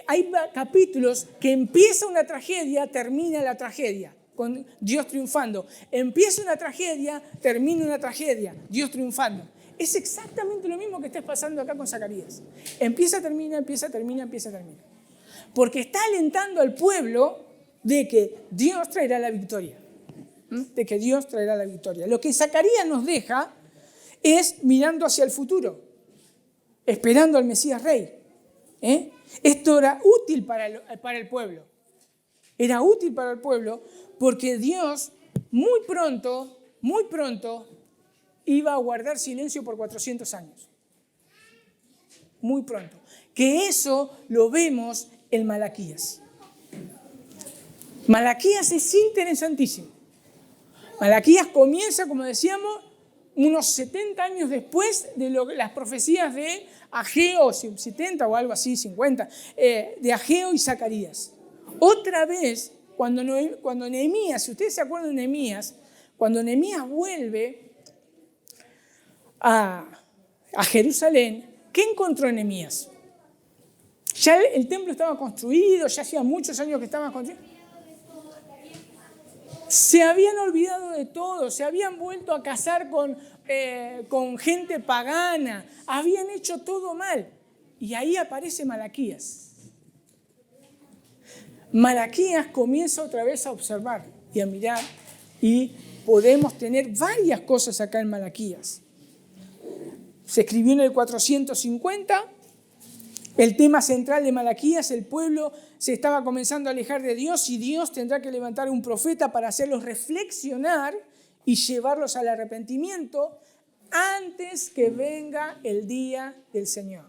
Hay capítulos que empieza una tragedia, termina la tragedia, con Dios triunfando. Empieza una tragedia, termina una tragedia, Dios triunfando. Es exactamente lo mismo que está pasando acá con Zacarías. Empieza, termina. Porque está alentando al pueblo de que Dios traerá la victoria. Lo que Zacarías nos deja es mirando hacia el futuro, esperando al Mesías Rey. Esto era útil para el pueblo. Era útil para el pueblo porque Dios muy pronto iba a guardar silencio por 400 años. Muy pronto. Que eso lo vemos en Malaquías. Malaquías es interesantísimo. Malaquías comienza, como decíamos, unos 70 años después de las profecías de Ageo, 70 o algo así, 50, de Ageo y Zacarías. Otra vez, cuando Nehemías, si ustedes se acuerdan de Nehemías, cuando Nehemías vuelve a Jerusalén, ¿qué encontró Nehemías? Ya el templo estaba construido, ya hacía muchos años que estaba construido. Se habían olvidado de todo, se habían vuelto a casar con gente pagana, habían hecho todo mal. Y ahí aparece Malaquías. Malaquías comienza otra vez a observar y a mirar y podemos tener varias cosas acá en Malaquías. Se escribió en el 450. El tema central de Malaquías, el pueblo se estaba comenzando a alejar de Dios y Dios tendrá que levantar un profeta para hacerlos reflexionar y llevarlos al arrepentimiento antes que venga el día del Señor.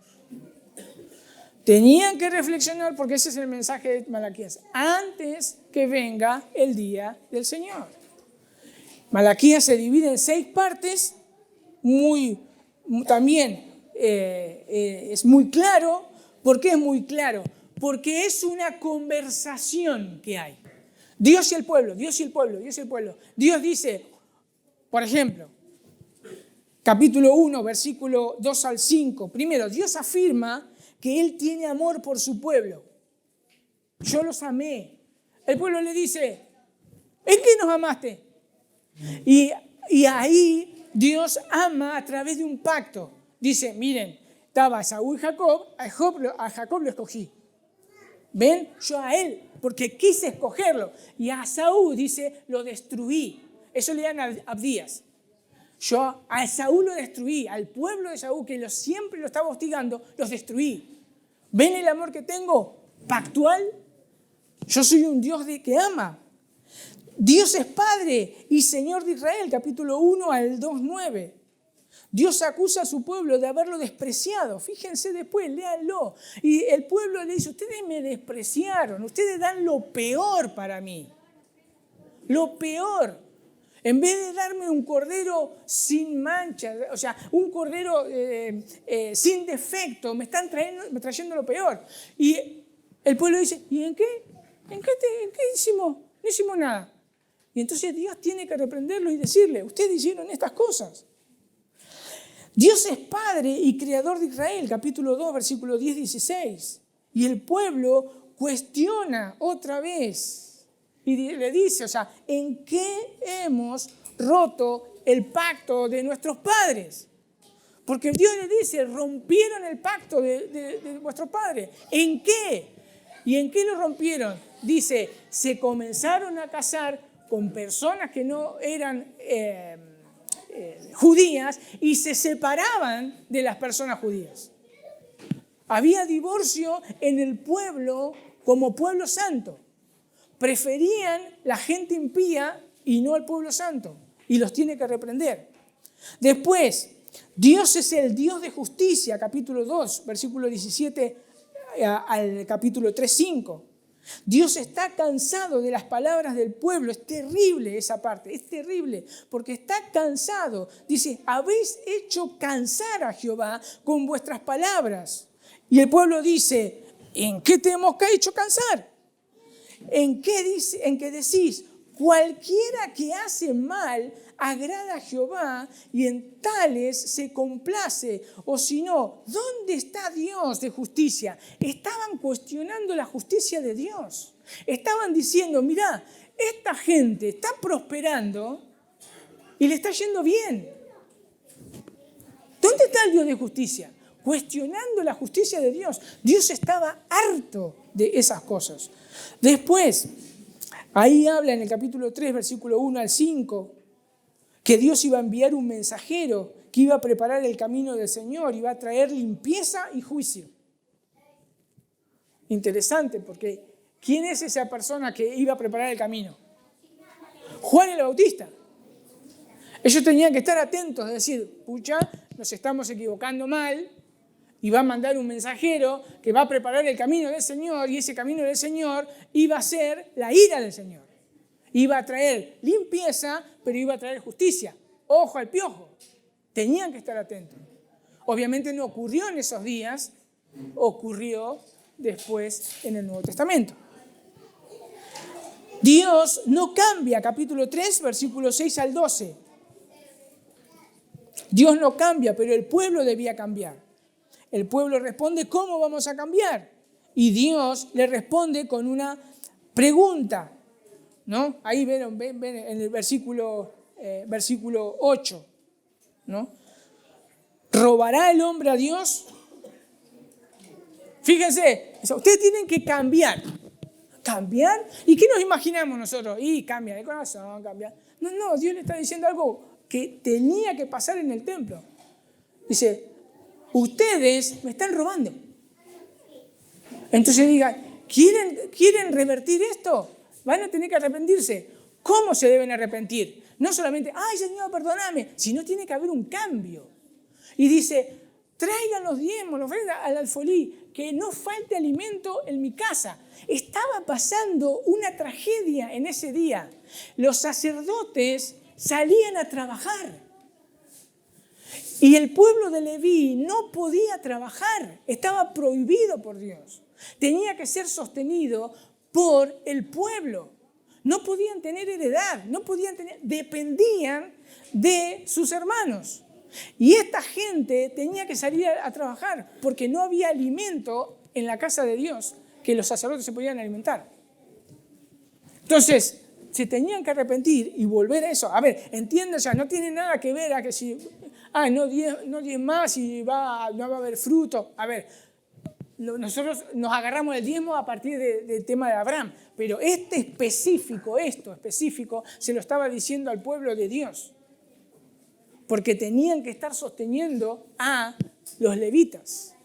Tenían que reflexionar porque ese es el mensaje de Malaquías, antes que venga el día del Señor. Malaquías se divide en 6 partes, también es muy claro. ¿Por qué es muy claro? Porque es una conversación que hay. Dios y el pueblo. Dios dice, por ejemplo, capítulo 1, versículo 2 al 5. Primero, Dios afirma que Él tiene amor por su pueblo. Yo los amé. El pueblo le dice, ¿en qué nos amaste? Y ahí Dios ama a través de un pacto. Dice, miren, estaba Esaú y Jacob, a Jacob lo escogí. ¿Ven? Yo a él, porque quise escogerlo. Y a Esaú, dice, lo destruí. Eso le dan a Abdías. Yo a Esaú lo destruí, al pueblo de Esaú, que siempre lo estaba hostigando, los destruí. ¿Ven el amor que tengo? Pactual. Yo soy un Dios que ama. Dios es Padre y Señor de Israel, capítulo 1 al 2:9. Dios acusa a su pueblo de haberlo despreciado. Fíjense después, léanlo. Y el pueblo le dice, ustedes me despreciaron, ustedes dan lo peor para mí. Lo peor. En vez de darme un cordero sin mancha, o sea, un cordero sin defecto, me están trayendo lo peor. Y el pueblo dice, ¿y en qué? ¿En qué hicimos? No hicimos nada. Y entonces Dios tiene que reprenderlo y decirle, ustedes hicieron estas cosas. Dios es Padre y Creador de Israel, capítulo 2, versículo 10-16. Y el pueblo cuestiona otra vez y le dice, o sea, ¿en qué hemos roto el pacto de nuestros padres? Porque Dios le dice, rompieron el pacto de vuestros padres. ¿En qué? ¿Y en qué lo rompieron? Dice, se comenzaron a casar con personas que no eran judías y se separaban de las personas judías. Había divorcio en el pueblo como pueblo santo. Preferían la gente impía y no al pueblo santo. Y los tiene que reprender. Después, Dios es el Dios de justicia, capítulo 2, versículo 17 al capítulo 3, 5. Dios está cansado de las palabras del pueblo. Es terrible esa parte, es terrible, porque está cansado. Dice, habéis hecho cansar a Jehová con vuestras palabras. Y el pueblo dice, ¿en qué te hemos hecho cansar? ¿En qué decís? Cualquiera que hace mal agrada a Jehová y en tales se complace. O si no, ¿dónde está Dios de justicia? Estaban cuestionando la justicia de Dios. Estaban diciendo, mirá, esta gente está prosperando y le está yendo bien. ¿Dónde está el Dios de justicia? Cuestionando la justicia de Dios. Dios estaba harto de esas cosas. Después, ahí habla en el capítulo 3, versículo 1 al 5, que Dios iba a enviar un mensajero que iba a preparar el camino del Señor, iba a traer limpieza y juicio. Interesante, porque ¿quién es esa persona que iba a preparar el camino? Juan el Bautista. Ellos tenían que estar atentos, es decir, pucha, nos estamos equivocando mal, y va a mandar un mensajero que va a preparar el camino del Señor, y ese camino del Señor iba a ser la ira del Señor. Iba a traer limpieza, pero iba a traer justicia. Ojo al piojo. Tenían que estar atentos. Obviamente no ocurrió en esos días, ocurrió después en el Nuevo Testamento. Dios no cambia, capítulo 3, versículos 6 al 12. Dios no cambia, pero el pueblo debía cambiar. El pueblo responde, ¿cómo vamos a cambiar? Y Dios le responde con una pregunta, ¿no? Ahí ven en el versículo 8, ¿no? ¿Robará el hombre a Dios? Fíjense, ustedes tienen que cambiar. ¿Cambiar? ¿Y qué nos imaginamos nosotros? Y cambia de corazón, cambia. No, Dios le está diciendo algo que tenía que pasar en el templo. Dice, ustedes me están robando. Entonces digan, ¿quieren revertir esto? Van a tener que arrepentirse. ¿Cómo se deben arrepentir? No solamente, ay Señor, perdóname, sino tiene que haber un cambio. Y dice, traigan los diezmos, la ofrenda al alfolí, que no falte alimento en mi casa. Estaba pasando una tragedia en ese día. Los sacerdotes salían a trabajar. Y el pueblo de Leví no podía trabajar, estaba prohibido por Dios. Tenía que ser sostenido por el pueblo. No podían tener heredad, dependían de sus hermanos. Y esta gente tenía que salir a trabajar porque no había alimento en la casa de Dios que los sacerdotes se podían alimentar. Entonces, se tenían que arrepentir y volver a eso. A ver, entienden, o sea, no tiene nada que ver a que si... no diezmas y no va a haber fruto. A ver, nosotros nos agarramos el diezmo a partir del tema de Abraham, pero esto específico, se lo estaba diciendo al pueblo de Dios, porque tenían que estar sosteniendo a los levitas.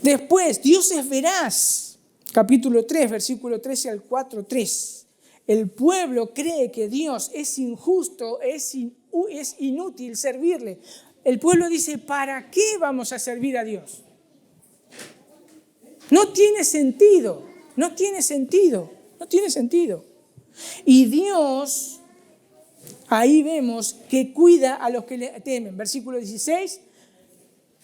Después, Dios es veraz, capítulo 3, versículo 13 al 4, 3. El pueblo cree que Dios es injusto, es inútil servirle. El pueblo dice, ¿para qué vamos a servir a Dios? No tiene sentido. Y Dios, ahí vemos que cuida a los que le temen. Versículo 16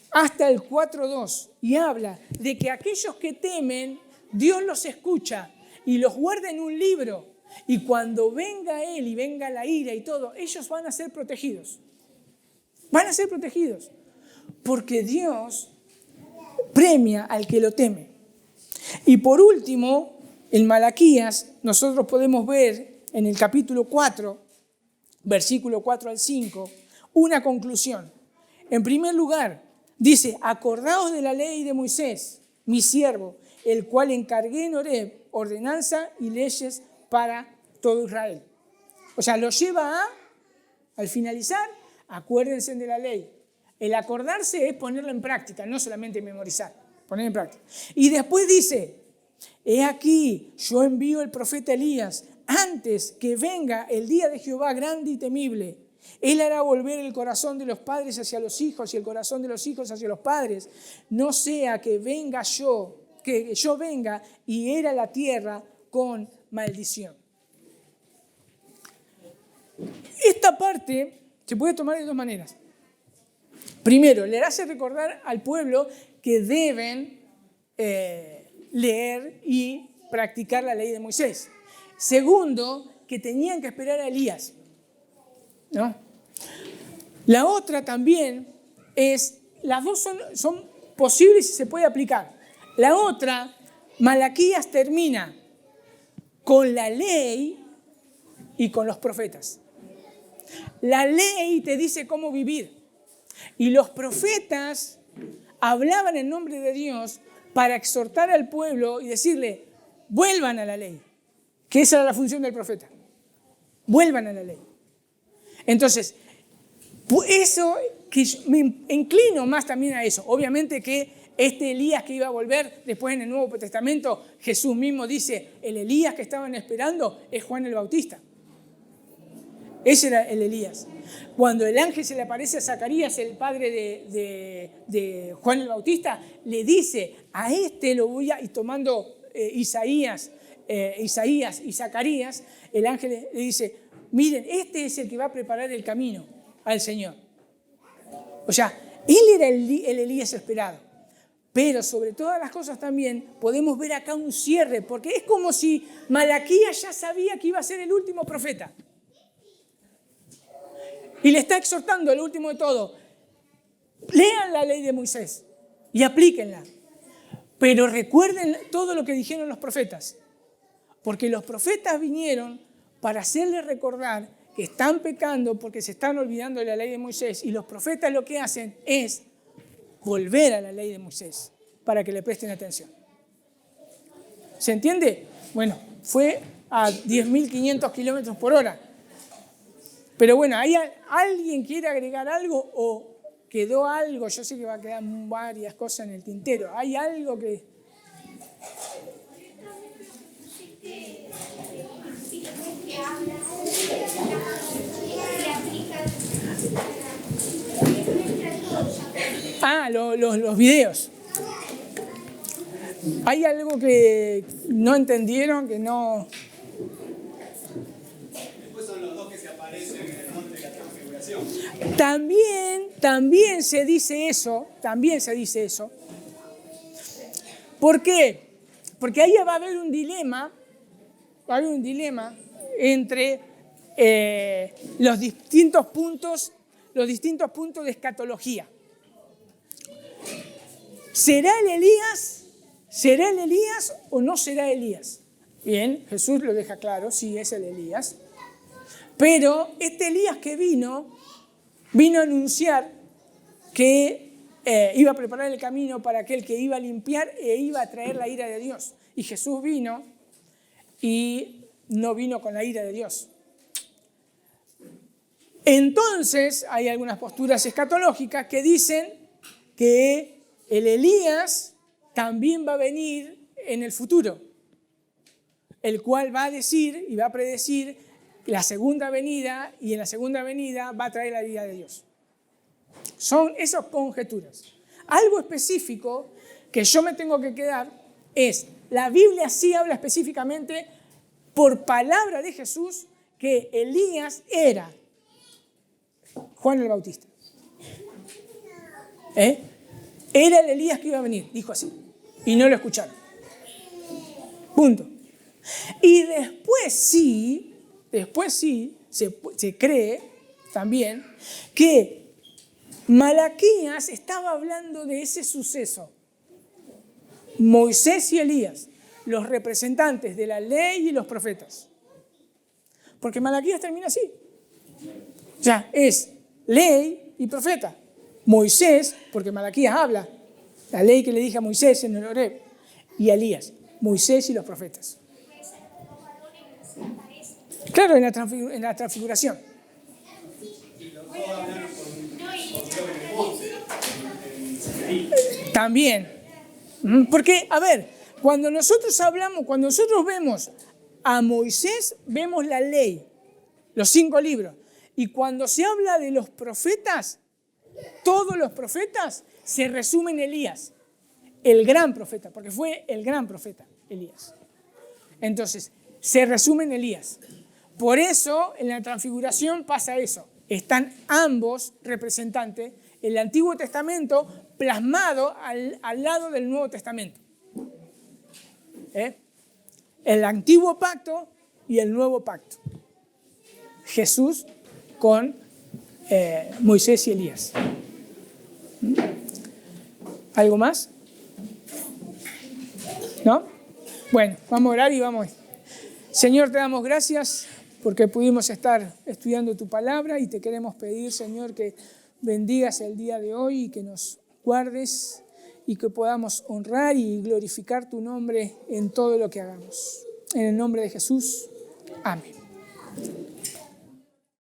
hasta el 4:2. Y habla de que aquellos que temen, Dios los escucha y los guarda en un libro. Y cuando venga Él y venga la ira y todo, ellos van a ser protegidos. Van a ser protegidos. Porque Dios premia al que lo teme. Y por último, en Malaquías, nosotros podemos ver en el capítulo 4, versículo 4 al 5, una conclusión. En primer lugar, dice, acordaos de la ley de Moisés, mi siervo, el cual encargué en Horeb ordenanza y leyes para todo Israel. O sea, lo lleva al finalizar, acuérdense de la ley. El acordarse es ponerlo en práctica, no solamente memorizar, poner en práctica. Y después dice, he aquí, yo envío el profeta Elías antes que venga el día de Jehová grande y temible. Él hará volver el corazón de los padres hacia los hijos y el corazón de los hijos hacia los padres. No sea que yo venga y hiera la tierra con maldición. Esta parte se puede tomar de dos maneras. Primero, le hace recordar al pueblo que deben leer y practicar la ley de Moisés. Segundo, que tenían que esperar a Elías, ¿no? La otra también es, las dos son posibles y se puede aplicar. La otra, Malaquías termina con la ley y con los profetas. La ley te dice cómo vivir. Y los profetas hablaban en nombre de Dios para exhortar al pueblo y decirle, vuelvan a la ley. Que esa era la función del profeta. Vuelvan a la ley. Entonces, eso que me inclino más también a eso. Obviamente que este Elías que iba a volver después en el Nuevo Testamento, Jesús mismo dice, el Elías que estaban esperando es Juan el Bautista. Ese era el Elías. Cuando el ángel se le aparece a Zacarías, el padre de Juan el Bautista, le dice, a este lo voy a... Y tomando Isaías y Zacarías, el ángel le dice, miren, este es el que va a preparar el camino al Señor. O sea, él era el Elías esperado. Pero sobre todas las cosas también podemos ver acá un cierre, porque es como si Malaquías ya sabía que iba a ser el último profeta. Y le está exhortando, el último de todo, lean la ley de Moisés y aplíquenla. Pero recuerden todo lo que dijeron los profetas, porque los profetas vinieron para hacerles recordar que están pecando porque se están olvidando de la ley de Moisés, y los profetas lo que hacen es volver a la ley de Moisés para que le presten atención. ¿Se entiende? Bueno, fue a 10.500 kilómetros por hora. Pero bueno, ¿alguien quiere agregar algo o quedó algo? Yo sé que va a quedar varias cosas en el tintero. ¿Hay algo que...? Los videos. ¿Hay algo que no entendieron, que no...? También se dice eso, ¿Por qué? Porque ahí va a haber un dilema entre los distintos puntos de escatología. ¿Será el Elías o no será Elías? Bien, Jesús lo deja claro, sí es el Elías. Pero este Elías que vino a anunciar que iba a preparar el camino para aquel que iba a limpiar e iba a traer la ira de Dios. Y Jesús vino y no vino con la ira de Dios. Entonces hay algunas posturas escatológicas que dicen que el Elías también va a venir en el futuro, el cual va a decir y va a predecir la segunda venida, y en la segunda venida va a traer la ira de Dios. Son esas conjeturas. Algo específico que yo me tengo que quedar es, la Biblia sí habla específicamente por palabra de Jesús que Elías era Juan el Bautista. Era el Elías que iba a venir, dijo así, y no lo escucharon. Punto. Y después sí, se cree también que Malaquías estaba hablando de ese suceso. Moisés y Elías, los representantes de la ley y los profetas. Porque Malaquías termina así. O sea, es ley y profeta. Moisés, porque Malaquías habla, la ley que le dije a Moisés en el Horeb, y a Elías, Moisés y los profetas. Claro, en la transfiguración. También. Porque, a ver, cuando nosotros vemos a Moisés, vemos la ley, los 5 libros. Y cuando se habla de los profetas, todos los profetas se resumen en Elías, el gran profeta, porque fue el gran profeta, Elías. Entonces, se resume en Elías. Por eso, en la transfiguración pasa eso. Están ambos representantes, el Antiguo Testamento plasmado al lado del Nuevo Testamento. El Antiguo Pacto y el Nuevo Pacto. Jesús con Moisés y Elías. ¿Algo más? ¿No? Bueno, vamos a orar y vamos. Señor, te damos gracias porque pudimos estar estudiando tu palabra y te queremos pedir, Señor, que bendigas el día de hoy y que nos guardes y que podamos honrar y glorificar tu nombre en todo lo que hagamos. En el nombre de Jesús. Amén.